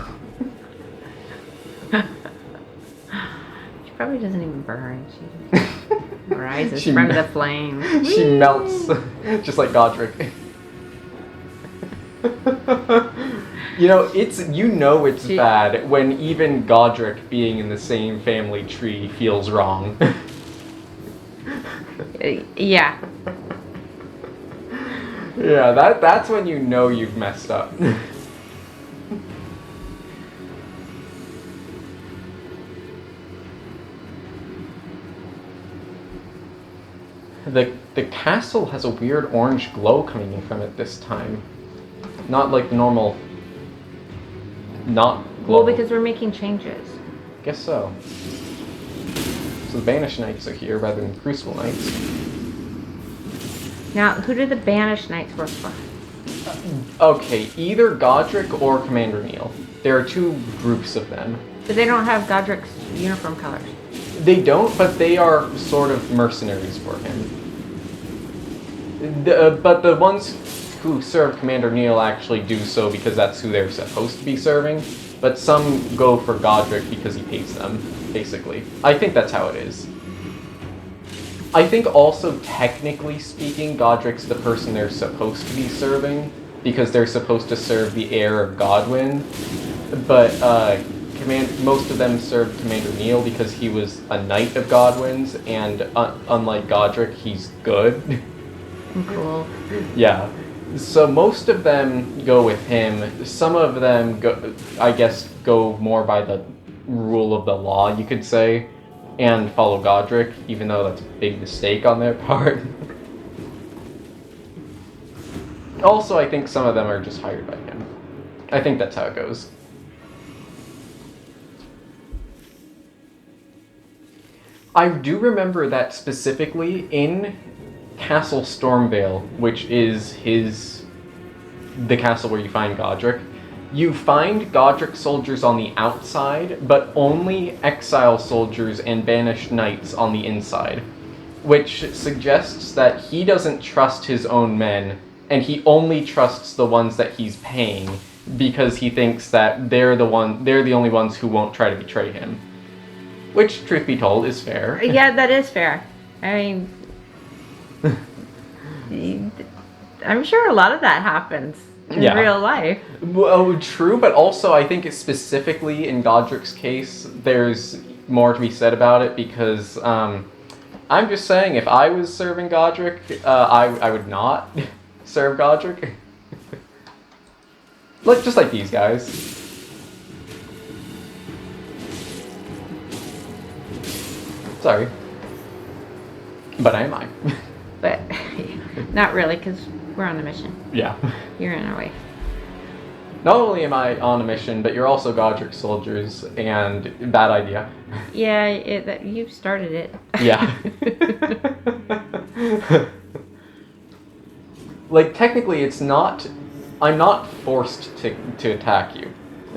She probably doesn't even burn. She rises from the flames. She melts, just like Godric. It's bad when even Godric being in the same family tree feels wrong. Yeah. Yeah, that's when you know you've messed up. The castle has a weird orange glow coming in from it this time. Not like the normal... Not glow. Well, because we're making changes. Guess so. So the Banished Knights are here rather than Crucible Knights. Now, who do the Banished Knights work for? Okay, either Godric or Commander Neil. There are two groups of them. But they don't have Godric's uniform colors. They don't, but they are sort of mercenaries for him. But the ones who serve Commander Neil actually do so because that's who they're supposed to be serving. But some go for Godric because he pays them, basically. I think that's how it is. I think also, technically speaking, Godric's the person they're supposed to be serving because they're supposed to serve the heir of Godwyn. But most of them served Commander Neil because he was a knight of Godwyn's, and unlike Godric, he's good. Cool. Yeah. So most of them go with him. Some of them, go more by the rule of the law, you could say, and follow Godric, even though that's a big mistake on their part. Also, I think some of them are just hired by him. I think that's how it goes. I do remember that specifically in Castle Stormvale, which is the castle where you find Godric, you find Godric soldiers on the outside, but only exile soldiers and banished knights on the inside, which suggests that he doesn't trust his own men, and he only trusts the ones that he's paying because he thinks that they're the only ones who won't try to betray him. Which, truth be told, is fair. Yeah, that is fair. I mean, I'm sure a lot of that happens in real life. Well, true, but also I think specifically in Godric's case, there's more to be said about it because I'm just saying, if I was serving Godric, I would not serve Godric. Just like these guys. Sorry. But I am I. But not really, because we're on a mission. Yeah. You're in our way. Not only am I on a mission, but you're also Godric soldiers, and bad idea. Yeah, you started it. Yeah. Technically, I'm not forced to attack you,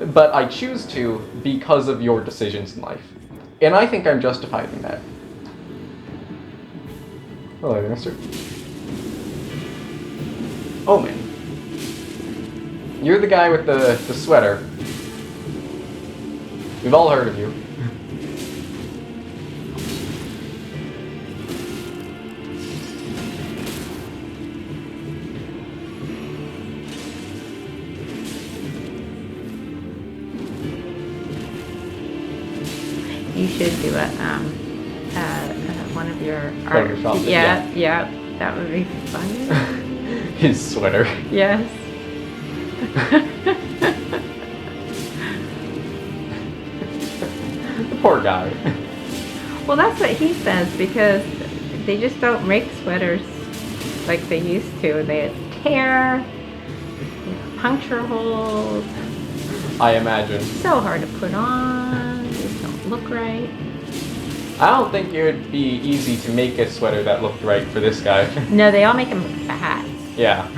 but I choose to because of your decisions in life. And I think I'm justified in that. Hello, mister. Oh, man. You're the guy with the sweater. We've all heard of you. You should do one of your art. Photoshop it, Yeah, that would be fun. His sweater. Yes. The poor guy. Well, that's what he says, because they just don't make sweaters like they used to. They tear, puncture holes. I imagine. So hard to put on. They don't look right. I don't think it would be easy to make a sweater that looked right for this guy. No, they all make them look fat. Yeah.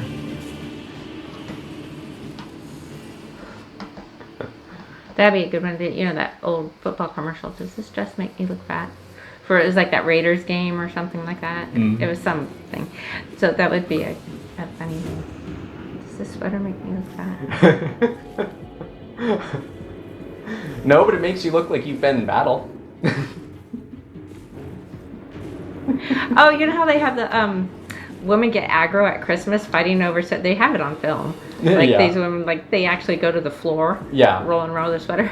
That'd be a good one. That old football commercial. Does this dress make me look fat? It was like that Raiders game or something like that. Mm-hmm. It was something. So that would be a funny thing. Does this sweater make me look fat? No, but it makes you look like you've been in battle. Oh, you know how they have the women get aggro at Christmas fighting over they have it on film. Like Yeah. these women, they actually go to the floor. Yeah. Roll and roll their sweater.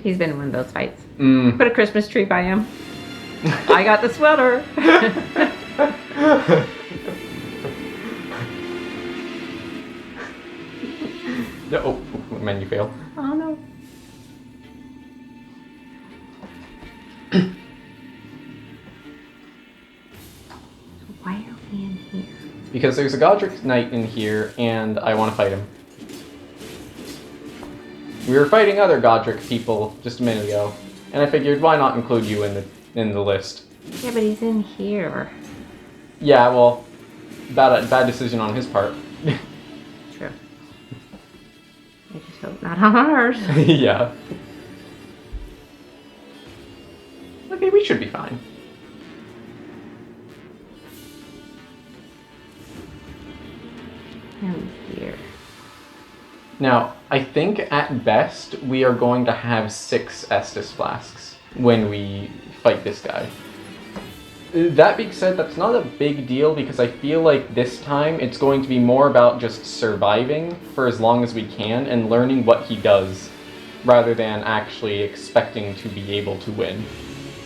He's been in one of those fights. Mm. Put a Christmas tree by him. I got the sweater. No, oh, menu fail. Oh no. Because there's a Godric Knight in here, and I want to fight him. We were fighting other Godric people just a minute ago, and I figured why not include you in the list. Yeah, but he's in here. Yeah, well, bad decision on his part. True. I just hope not on ours. Yeah. Okay, we should be fine. And here. Now, I think at best we are going to have 6 Estus flasks when we fight this guy. That being said, that's not a big deal because I feel like this time it's going to be more about just surviving for as long as we can and learning what he does rather than actually expecting to be able to win.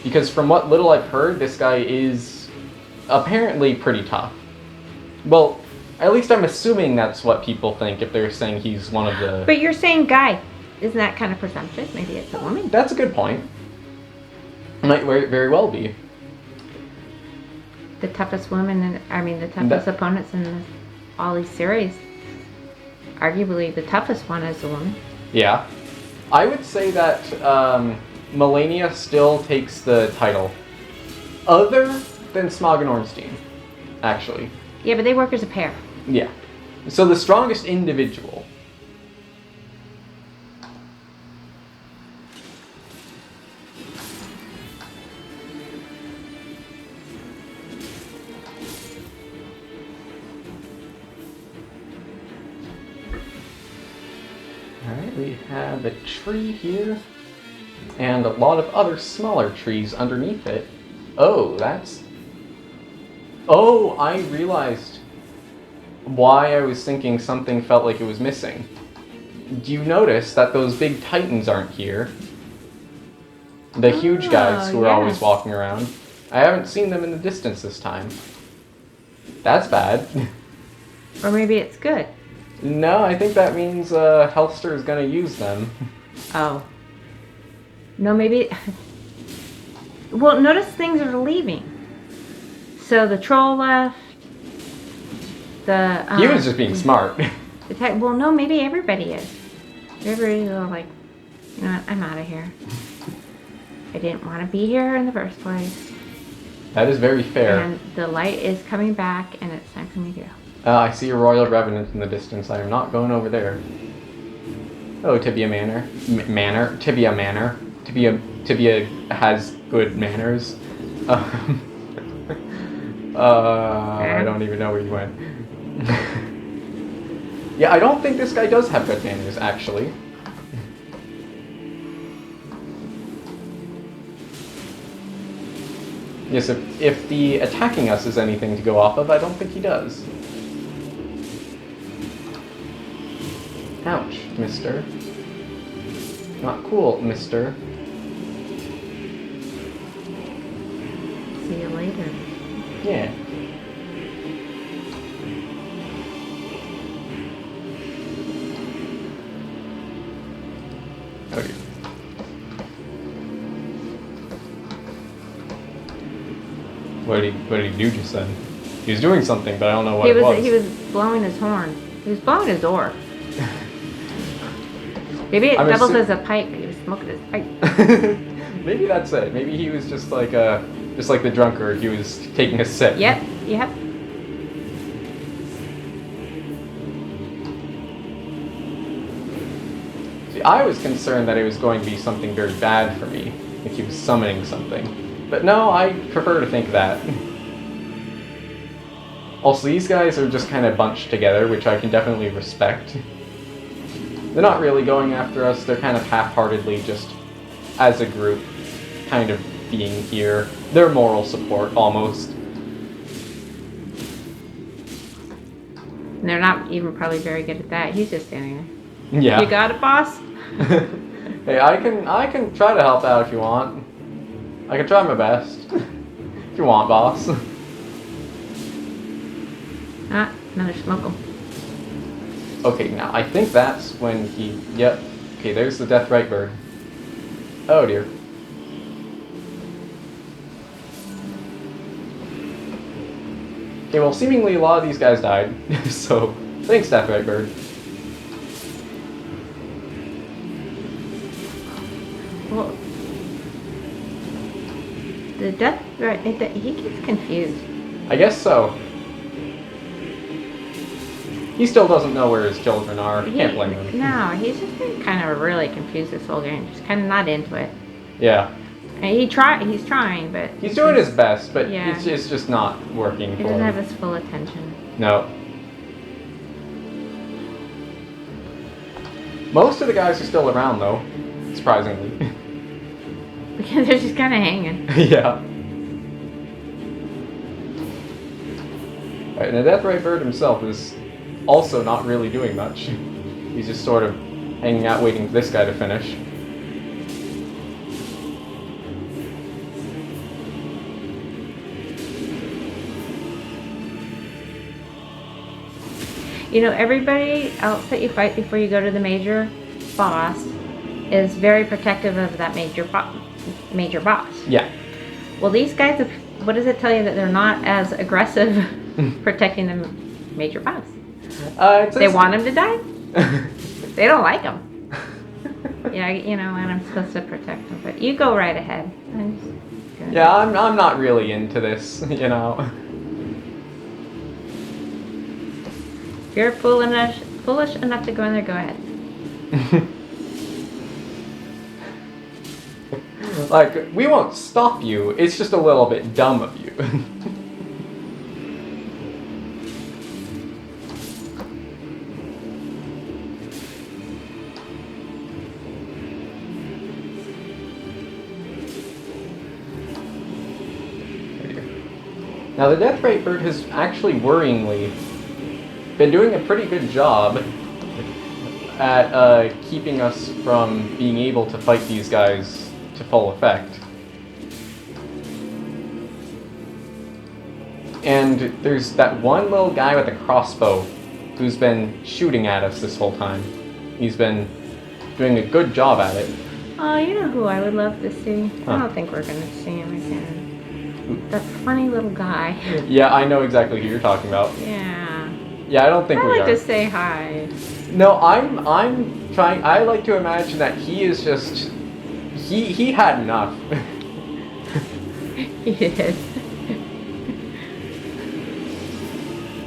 Because from what little I've heard, this guy is apparently pretty tough. Well, at least I'm assuming that's what people think if they're saying he's one of the... But you're saying guy. Isn't that kind of presumptuous? Maybe it's a woman. That's a good point. Might very well be. The toughest woman, the toughest opponents in all these series. Arguably, the toughest one is a woman. Yeah. I would say that Melania still takes the title. Other than Smog and Ornstein, actually. Yeah, but they work as a pair. Yeah. So the strongest individual. Alright, we have a tree here, and a lot of other smaller trees underneath it. Oh, that's... Oh, I realized why I was thinking something felt like it was missing. Do you notice that those big titans aren't here? The huge guys who are always walking around. I haven't seen them in the distance this time. That's bad. Or maybe it's good. No, I think that means Heolstor is going to use them. Oh. No, maybe... Well, notice things are leaving. So the troll left. The... He was just being smart. Well, no, maybe everybody is. Everybody's all like, you know what, I'm out of here. I didn't want to be here in the first place. That is very fair. And the light is coming back, and it's time for me to go. I see a royal revenant in the distance. I am not going over there. Oh, Tibia Manor. Tibia Manor. Tibia has good manners. I don't even know where you went. Yeah, I don't think this guy does have good manners, actually. Yes, if the attacking us is anything to go off of, I don't think he does. Ouch, mister. Not cool, mister. See you later. Yeah. Oh dear. What did he do just then? He was doing something, but I don't know what it was. He was blowing his horn. He was blowing his door. Maybe it doubles as a pipe. He was smoking his pipe. Maybe that's it. Maybe he was just like the drunkard. He was taking a sip. Yep. See, I was concerned that it was going to be something very bad for me, like he was summoning something. But no, I prefer to think that. Also, these guys are just kind of bunched together, which I can definitely respect. They're not really going after us, they're kind of half-heartedly just, as a group, kind of being here. They're moral support, almost. And they're not even probably very good at that. He's just standing there. Yeah. You got it, boss? Hey, I can try to help out if you want. I can try my best. If you want, boss. Ah, another smoke. Okay, now I think that's when he... Yep. Okay, there's the Death Right bird. Oh dear. Okay, well, seemingly a lot of these guys died, so thanks, Deathrite Bird. Well, the death, right? He gets confused. I guess so. He still doesn't know where his children are. Can't blame him. No, he's just been kind of really confused this whole game. Just kind of not into it. Yeah. And he's trying, but He's doing his best, but yeah. it's just not working He for doesn't him. have his full attention. No. Most of the guys are still around, though, surprisingly. Because they're just kind of hanging. Yeah. Right, and the Deathrite Bird himself is also not really doing much. He's just sort of hanging out waiting for this guy to finish. You know, everybody else that you fight before you go to the major boss is very protective of that major boss. Yeah. Well, these guys, what does it tell you that they're not as aggressive protecting the major boss? They want him to die? They don't like him. Yeah, you know, and I'm supposed to protect him, but you go right ahead. Yeah, I'm not really into this, you know. If you're foolish enough to go in there, go ahead. Like, we won't stop you, it's just a little bit dumb of you. Now, the Deathrite Bird has actually worryingly been doing a pretty good job at keeping us from being able to fight these guys to full effect. And there's that one little guy with a crossbow who's been shooting at us this whole time. He's been doing a good job at it. Oh, you know who I would love to see? Huh. I don't think we're going to see him again. That funny little guy. Yeah, I know exactly who you're talking about. Yeah. Yeah, I don't think I we like are. to say hi. No, I'm trying. I like to imagine that he is just. He had enough. He did.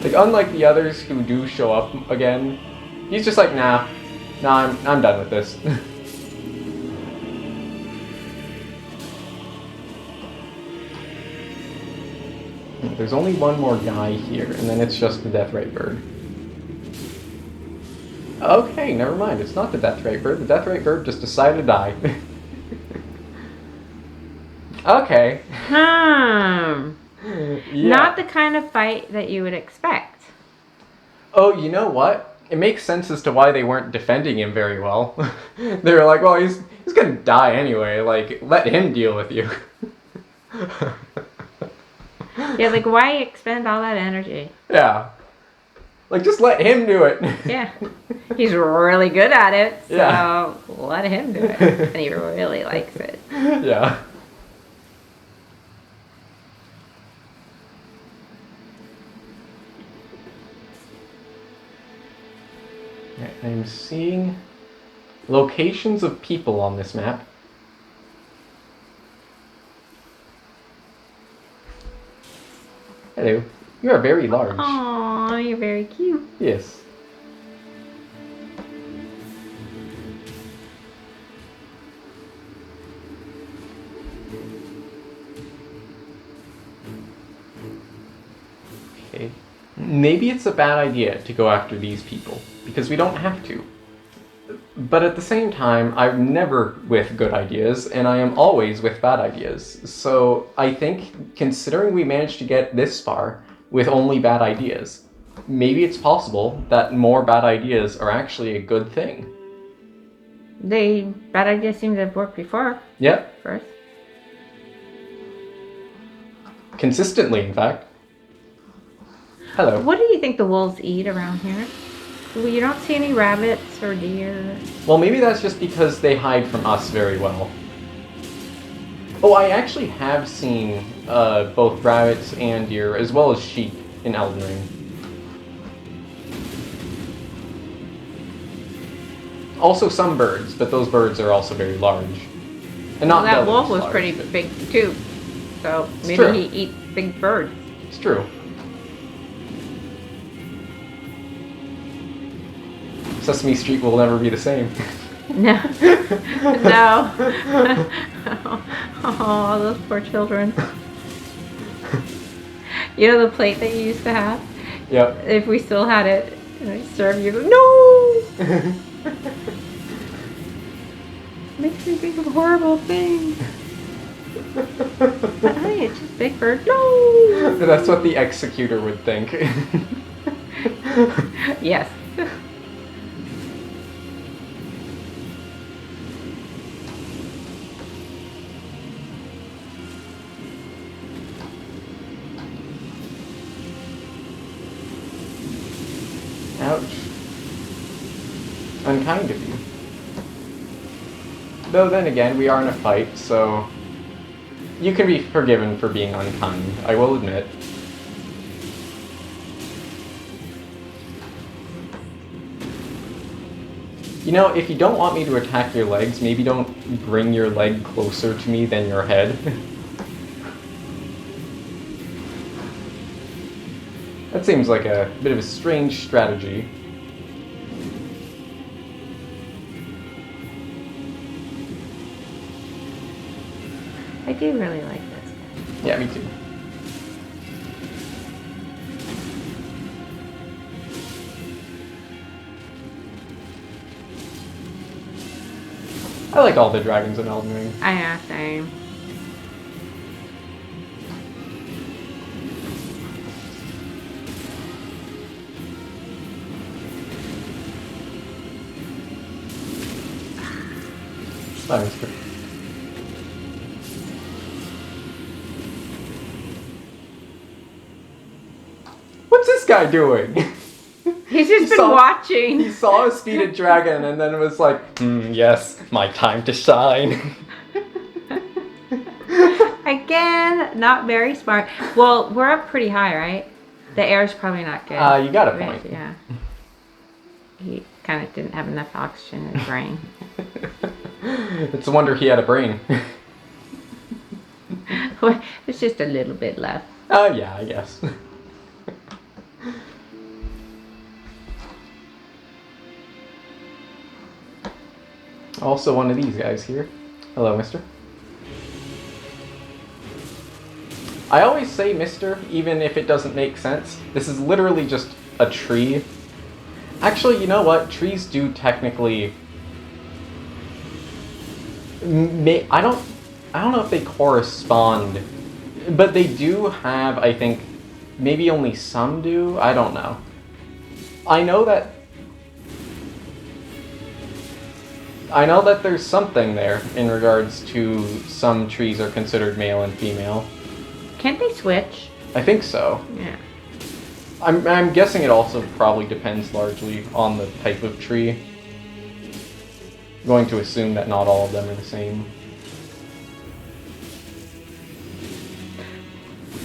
Like, unlike the others who do show up again, he's just like, nah, I'm done with this. There's only one more guy here, and then it's just the Deathrite Bird. Okay, never mind. It's not the Deathrite Bird. The Deathrite Bird just decided to die. Okay. Yeah. Not the kind of fight that you would expect. Oh, you know what? It makes sense as to why they weren't defending him very well. They were like, well, he's gonna die anyway. Like, let him deal with you. Yeah, like, why expend all that energy? Yeah. Like, just let him do it. Yeah. He's really good at it, so Yeah. let him do it. And he really likes it. Yeah. I'm seeing locations of people on this map. Hello. You are very large. Aw, you're very cute. Yes. Okay. Maybe it's a bad idea to go after these people, because we don't have to. But at the same time, I'm never with good ideas, and I am always with bad ideas. So I think, considering we managed to get this far with only bad ideas, maybe it's possible that more bad ideas are actually a good thing. The bad ideas seem to have worked before. Yep. First. Consistently, in fact. Hello. What do you think the wolves eat around here? Well, you don't see any rabbits or deer. Well, maybe that's just because they hide from us very well. Oh, I actually have seen both rabbits and deer, as well as sheep, in Elden Ring. Also some birds, but those birds are also very large. And not Well, that wolf deadly was large, pretty but- big too. So maybe true. he eats big birds. It's true. Sesame Street will never be the same. No. No. Oh, those poor children. You know the plate that you used to have? Yep. If we still had it and I serve you, no! Makes me think of horrible things. But hey, it's just Big Bird. No! That's what the executor would think. Yes. Ouch. Unkind of you. Though then again, we are in a fight, so you can be forgiven for being unkind, I will admit. You know, if you don't want me to attack your legs, maybe don't bring your leg closer to me than your head. That seems like a bit of a strange strategy. I do really like this. Yeah, me too. I like all the dragons in Elden Ring. I know, same. That was good. What's this guy doing? He's just been watching. He saw a speeded dragon and then it was like, yes, my time to shine. Again, not very smart. Well, we're up pretty high, right? The air's probably not good. You got a point. Yeah. He kind of didn't have enough oxygen in his brain. It's a wonder he had a brain. It's just a little bit left. Oh, yeah, I guess. Also one of these guys here. Hello, mister. I always say mister, even if it doesn't make sense. This is literally just a tree. Actually, you know what? Trees do technically... I don't know if they correspond, but they do have, I think, maybe only some do? I don't know. I know that there's something there in regards to some trees are considered male and female. Can't they switch? I think so. Yeah. I'm guessing it also probably depends largely on the type of tree. I'm going to assume that not all of them are the same.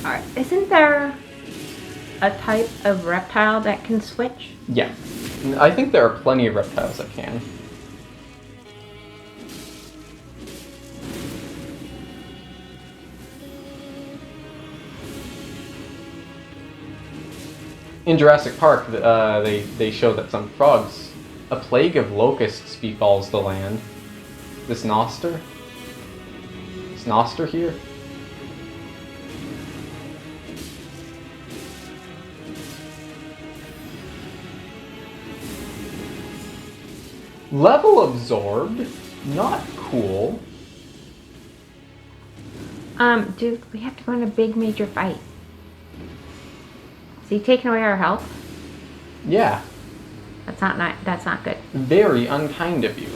Alright, isn't there a type of reptile that can switch? Yeah. I think there are plenty of reptiles that can. In Jurassic Park, they show that some frogs, a plague of locusts befalls the land. This Noster? Is Noster here? Level absorbed? Not cool. Dude, we have to go in a big major fight. Is he taking away our health? Yeah. That's not good. Very unkind of you.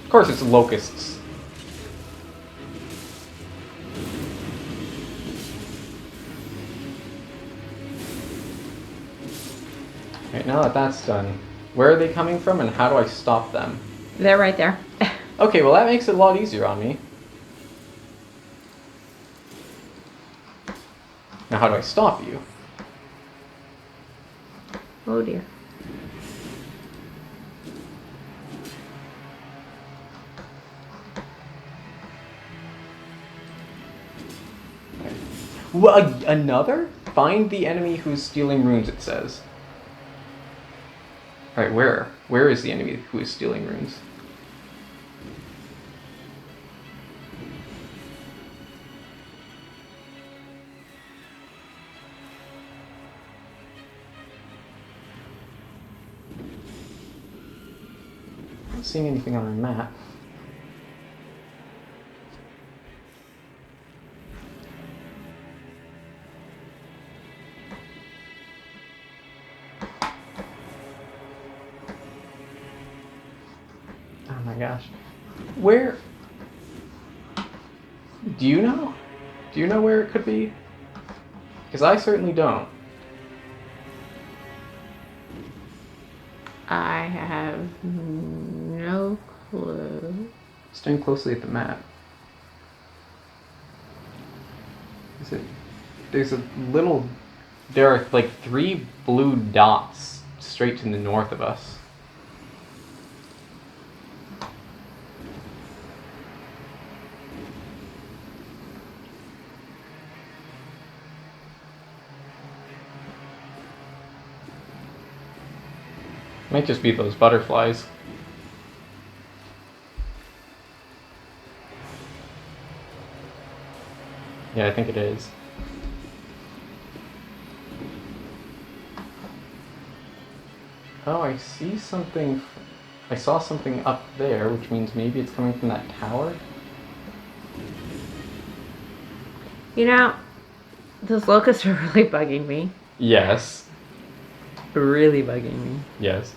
Of course it's locusts. Right, now that that's done, where are they coming from and how do I stop them? They're right there. Okay, well that makes it a lot easier on me. Now how do I stop you? Oh dear. Well, another? Find the enemy who's stealing runes, it says. Alright, where? Where is the enemy who is stealing runes? Not seeing anything on our map. Oh my gosh. Where? Do you know? Do you know where it could be? Because I certainly don't. I have no clue. Staring closely at the map. Is it? There's a little. There are like 3 blue dots straight to the north of us. Might just be those butterflies. Yeah, I think it is. Oh, I see something. I saw something up there, which means maybe it's coming from that tower. You know, those locusts are really bugging me. Yes. Really bugging me. Yes.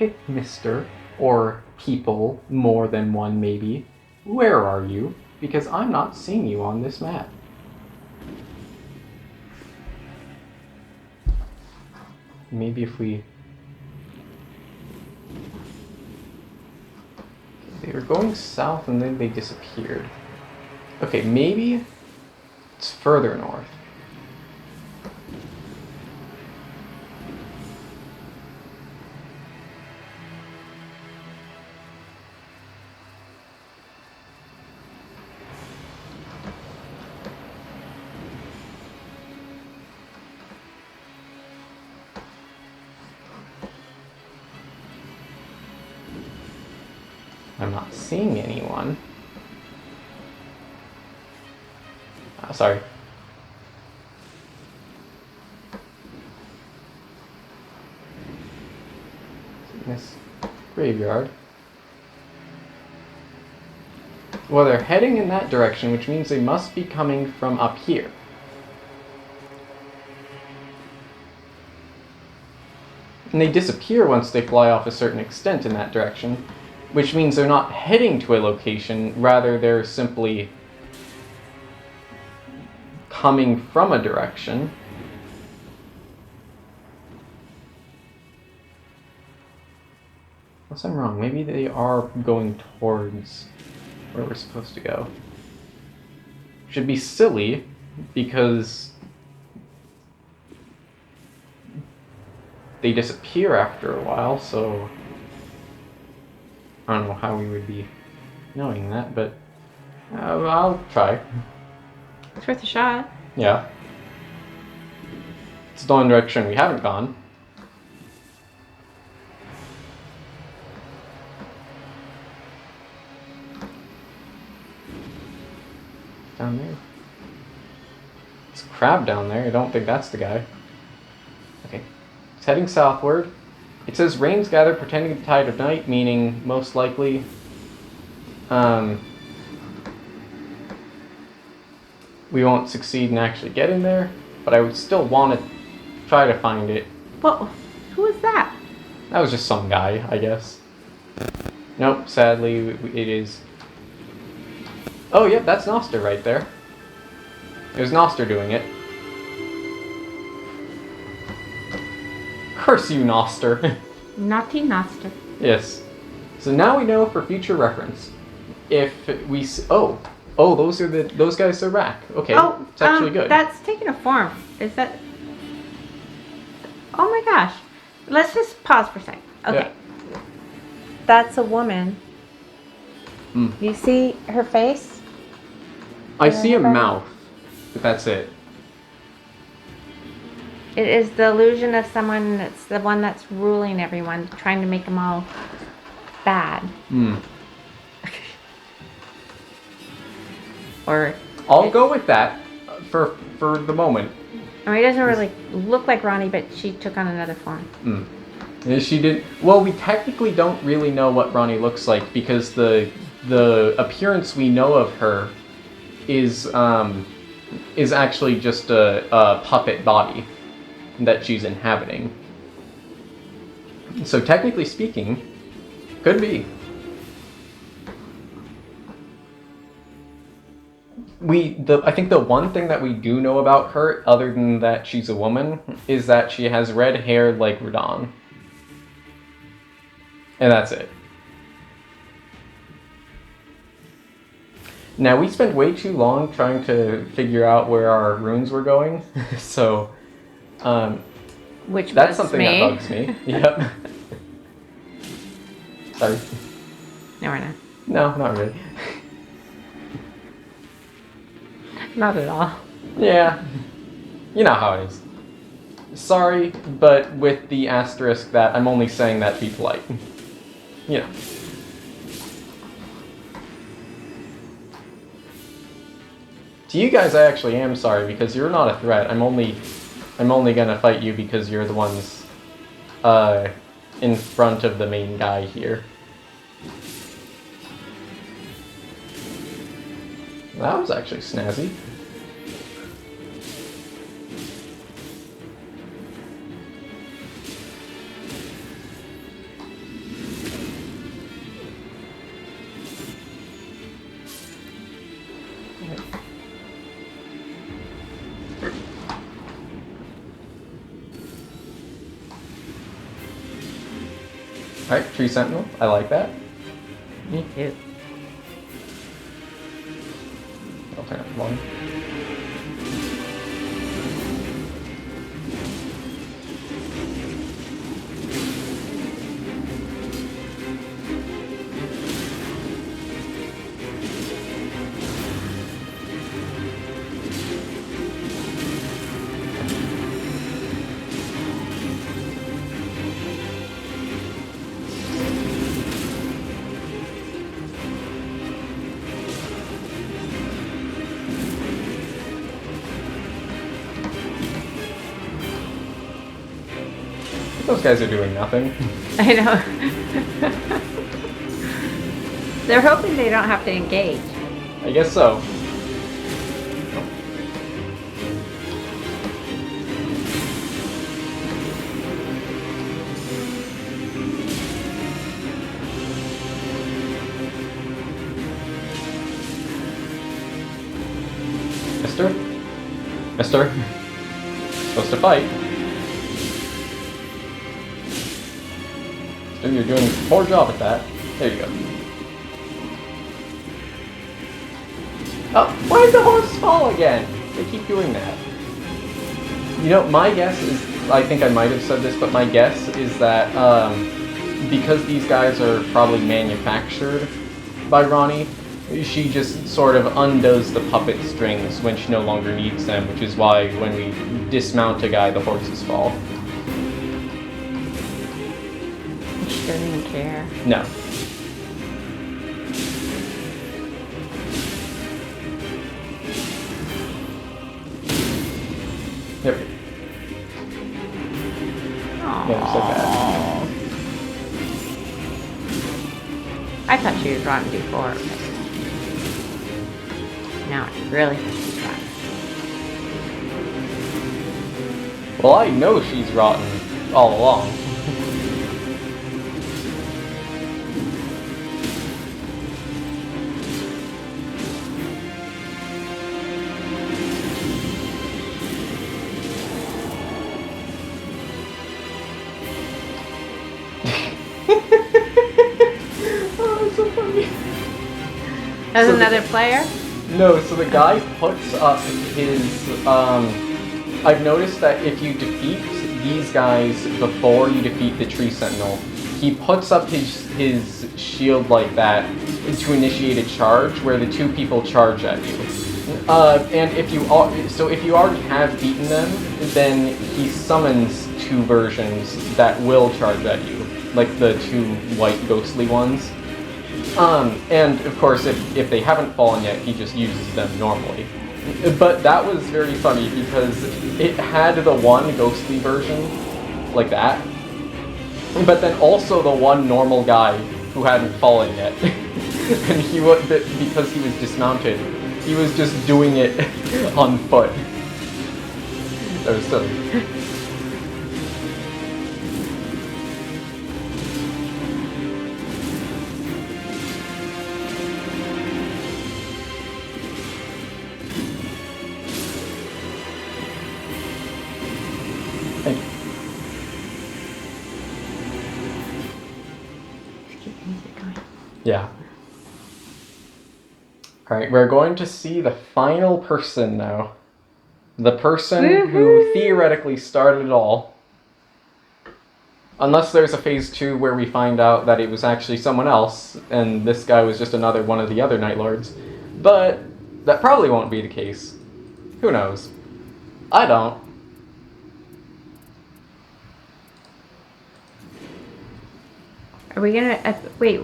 Okay, Mr. or people, more than one maybe. Where are you? Because I'm not seeing you on this map. Maybe if we... They were going south and then they disappeared. Okay, maybe it's further north. I'm not seeing anyone. Sorry. In this graveyard. Well, they're heading in that direction, which means they must be coming from up here. And they disappear once they fly off a certain extent in that direction, which means they're not heading to a location, rather they're simply coming from a direction. Unless I'm wrong, maybe they are going towards where we're supposed to go. Should be silly, because they disappear after a while, so I don't know how we would be knowing that, but I'll try. It's worth a shot. Yeah. It's the one direction we haven't gone. Down there. It's a crab down there. I don't think that's the guy. Okay. It's heading southward. It says rains gather pretending the tide of night, meaning most likely we won't succeed in actually getting there. but I would still want to try to find it. Well, who is that? That was just some guy, I guess. Nope, sadly, it is... Oh, yep, that's Noster right there. It was Noster doing it. Curse you, Noster. Naughty Noster. Yes. So now we know for future reference. If we... Oh, those guys are back. Okay, it's actually good. That's taking a form. Is that... Oh my gosh. Let's just pause for a second. Okay. Yeah. That's a woman. You see her face? I see a mouth, but that's it. It is the illusion of someone that's the one that's ruling everyone, trying to make them all bad. Or I'll go with that for the moment. I mean, it doesn't really look like Ronnie, but she took on another form. She did. Well, we technically don't really know what Ronnie looks like because the appearance we know of her is actually just a puppet body that she's inhabiting. So technically speaking, could be. I think the one thing that we do know about her, other than that she's a woman, is that she has red hair like Radon. And that's it. Now, we spent way too long trying to figure out where our runes were going, so... that's something that bugs me. Yep. Sorry. No, we're not. No, not really. Not at all. Yeah. You know how it is. Sorry, but with the asterisk that I'm only saying that to be polite. You know. To you guys, I actually am sorry because you're not a threat. I'm only gonna fight you because you're the ones in front of the main guy here. That was actually snazzy. Alright, Tree Sentinel. I like that. Me too. I'll turn up one. Those guys are doing nothing. I know. They're hoping they don't have to engage. I guess so. Mister? Supposed to fight. Mister, you're doing a poor job at that. There you go. Oh, why did the horse fall again? They keep doing that. You know, my guess is, I think I might have said this, but my guess is that because these guys are probably manufactured by Ronnie, she just sort of undoes the puppet strings when she no longer needs them, which is why when we dismount a guy, the horses fall. She doesn't even care. No. There we go. Never said that. I thought she was rotten before. But now I really think she's rotten. Well, I know she's rotten all along. Oh, that's so funny. There's So another player? No, so the guy puts up his, I've noticed that if you defeat these guys before you defeat the Tree Sentinel, he puts up his shield like that to initiate a charge where the two people charge at you. And if you already have beaten them, then he summons two versions that will charge at you, like the two white ghostly ones. And of course, if they haven't fallen yet, he just uses them normally. But that was very funny because it had the one ghostly version, like that, but then also the one normal guy who hadn't fallen yet. And because he was dismounted, he was just doing it on foot. That was silly. Yeah. Alright, we're going to see the final person now. The person who theoretically started it all. Unless there's a phase 2 where we find out that it was actually someone else, and this guy was just another one of the other Night Lords. But that probably won't be the case. Who knows? I don't. Are we gonna, wait,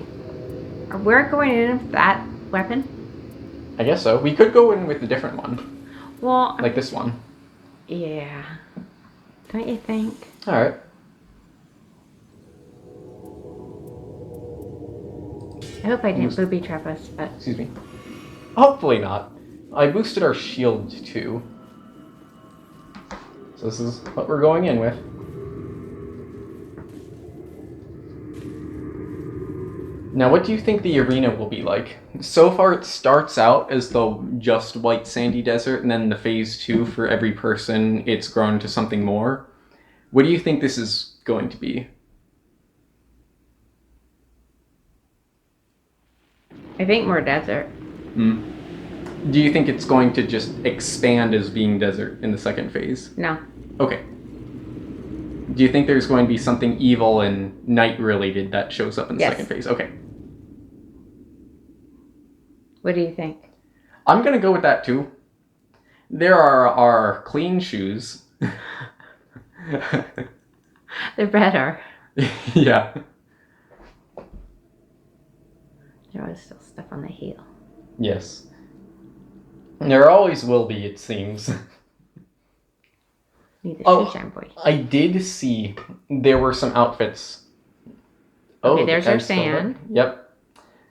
we're going in with that weapon? I guess so. We could go in with a different one. Well, like this one. Yeah. Don't you think? Alright. I hope I didn't booby trap us, but... Excuse me. Hopefully not. I boosted our shield too. So this is what we're going in with. Now, what do you think the arena will be like? So far, it starts out as the just white sandy desert, and then the phase 2 for every person, it's grown to something more. What do you think this is going to be? I think more desert. Do you think it's going to just expand as being desert in the second phase? No. Okay. Do you think there's going to be something evil and night related that shows up in the second phase? Okay. What do you think? I'm going to go with that too. There are our clean shoes. They're better. Yeah. There was still stuff on the heel. Yes. There always will be, it seems. Need the shoe shine boy. I did see there were some outfits. Okay, there's our sand. Yep.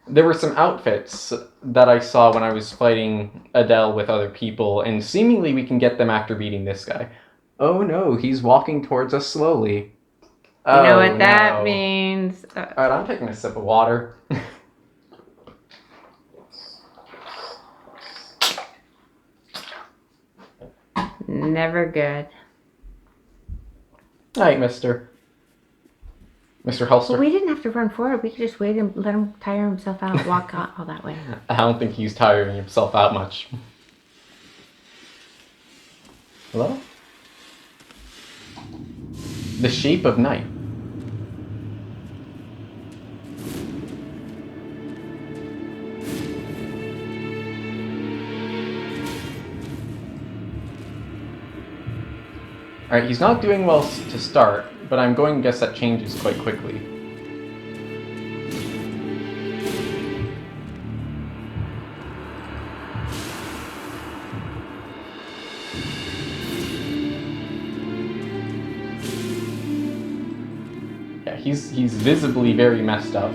There were some outfits that I saw when I was fighting Adele with other people, and seemingly we can get them after beating this guy. Oh no, he's walking towards us slowly. You know what that means. Alright, I'm taking a sip of water. Never good. Alright, Mr. Heolstor. Well, we didn't have to run forward. We could just wait and let him tire himself out and walk all that way. I don't think he's tiring himself out much. Hello? The shape of night. Alright, he's not doing well to start, but I'm going to guess that changes quite quickly. Yeah, he's visibly very messed up.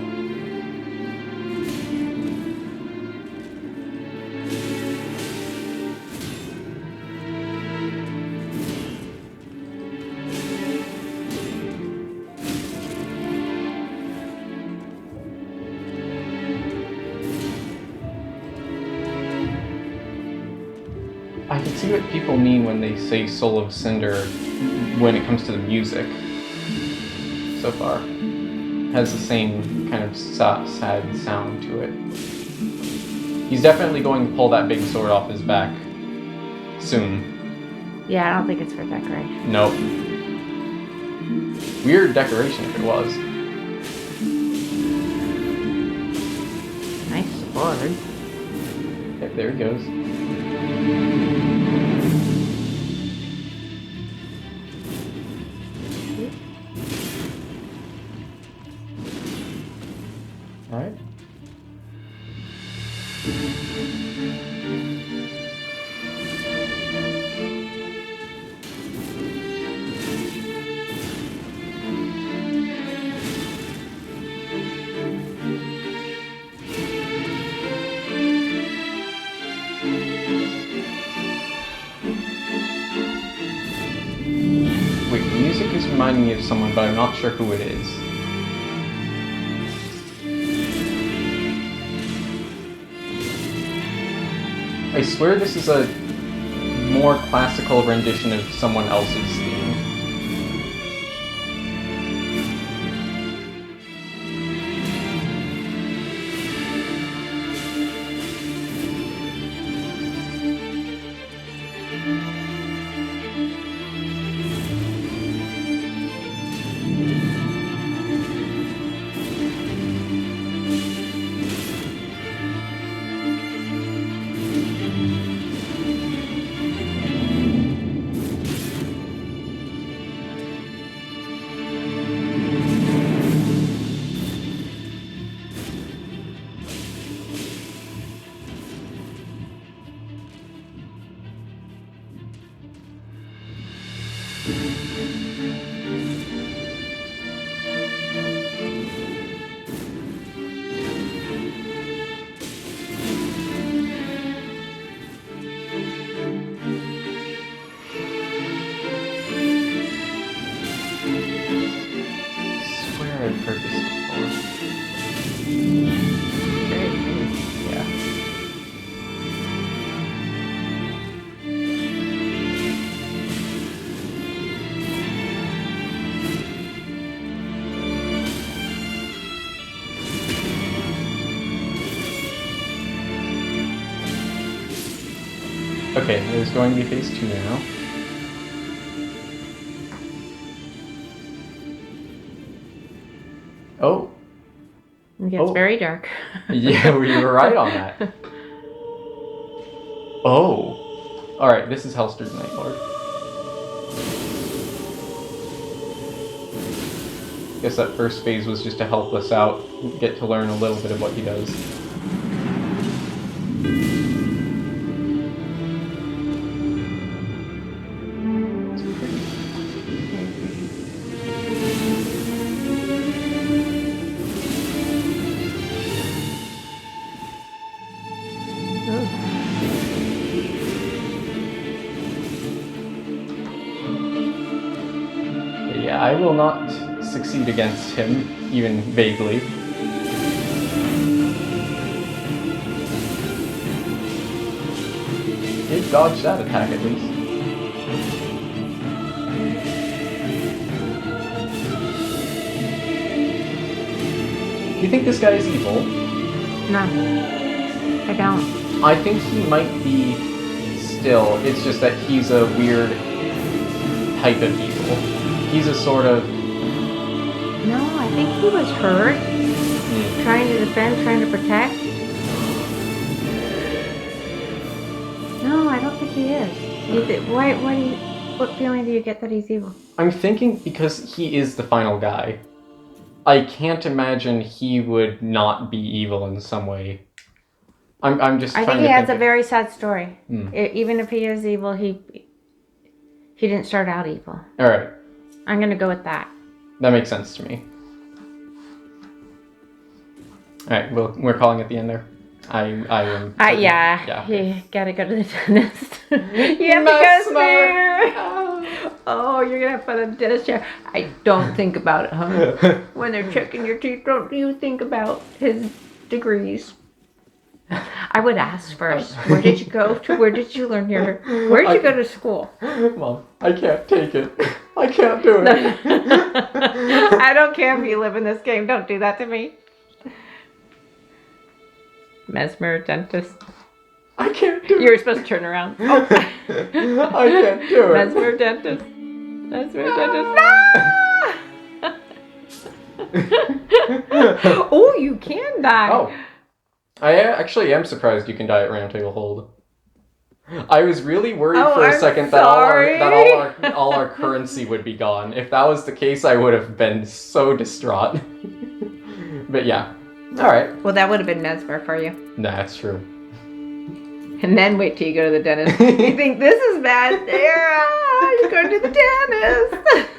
I can see what people mean when they say Soul of Cinder when it comes to the music. So far. Has the same kind of sad sound to it. He's definitely going to pull that big sword off his back soon. Yeah, I don't think it's for decoration. Nope. Weird decoration if it was. Nice sword. There he goes. Alright. Wait, the music is reminding me of someone, but I'm not sure who it is. I swear this is a more classical rendition of someone else's theme. I've heard this before. Yeah. Okay, there's going to be phase 2 now. Oh. It gets very dark. Yeah, we were right on that. Oh. Alright, this is Heolstor's Night Lord. Guess that first phase was just to help us out, get to learn a little bit of what he does. Yeah, I will not succeed against him, even vaguely. Did dodge that attack at least. Do you think this guy is evil? No, I don't. I think he might be still. It's just that he's a weird type of evil. He's a sort of... No, I think he was hurt. Trying to defend, trying to protect. No, I don't think he is. What feeling do you get that he's evil? I'm thinking because he is the final guy. I can't imagine he would not be evil in some way. I'm just trying to think. I think he has a very sad story. Mm. Even if he is evil, he didn't start out evil. Alright. I'm going to go with that. That makes sense to me. Alright, we're calling it the end there. I am... Yeah. Okay. You gotta go to the dentist. You have to go there. Oh, you're gonna have fun in the dentist chair. I don't think about it, huh? When they're checking your teeth, don't you think about his degrees? I would ask first, where did you go to? Where did you learn where did you go to school? Mom, I can't take it. I can't do it. I don't care if you live in this game. Don't do that to me. Mesmer, dentist. I can't do it. You were supposed to turn around. Oh. I can't do it. Mesmer, dentist. Mesmer, dentist. No! Oh, you can die. Oh. I actually am surprised you can die at Round Table Hold. I was really worried for a second that all our currency would be gone. If that was the case, I would have been so distraught. But yeah. Alright. Well, that would have been Mesmer for you. Nah, that's true. And then wait till you go to the dentist. You think this is bad? There, you're going to the dentist.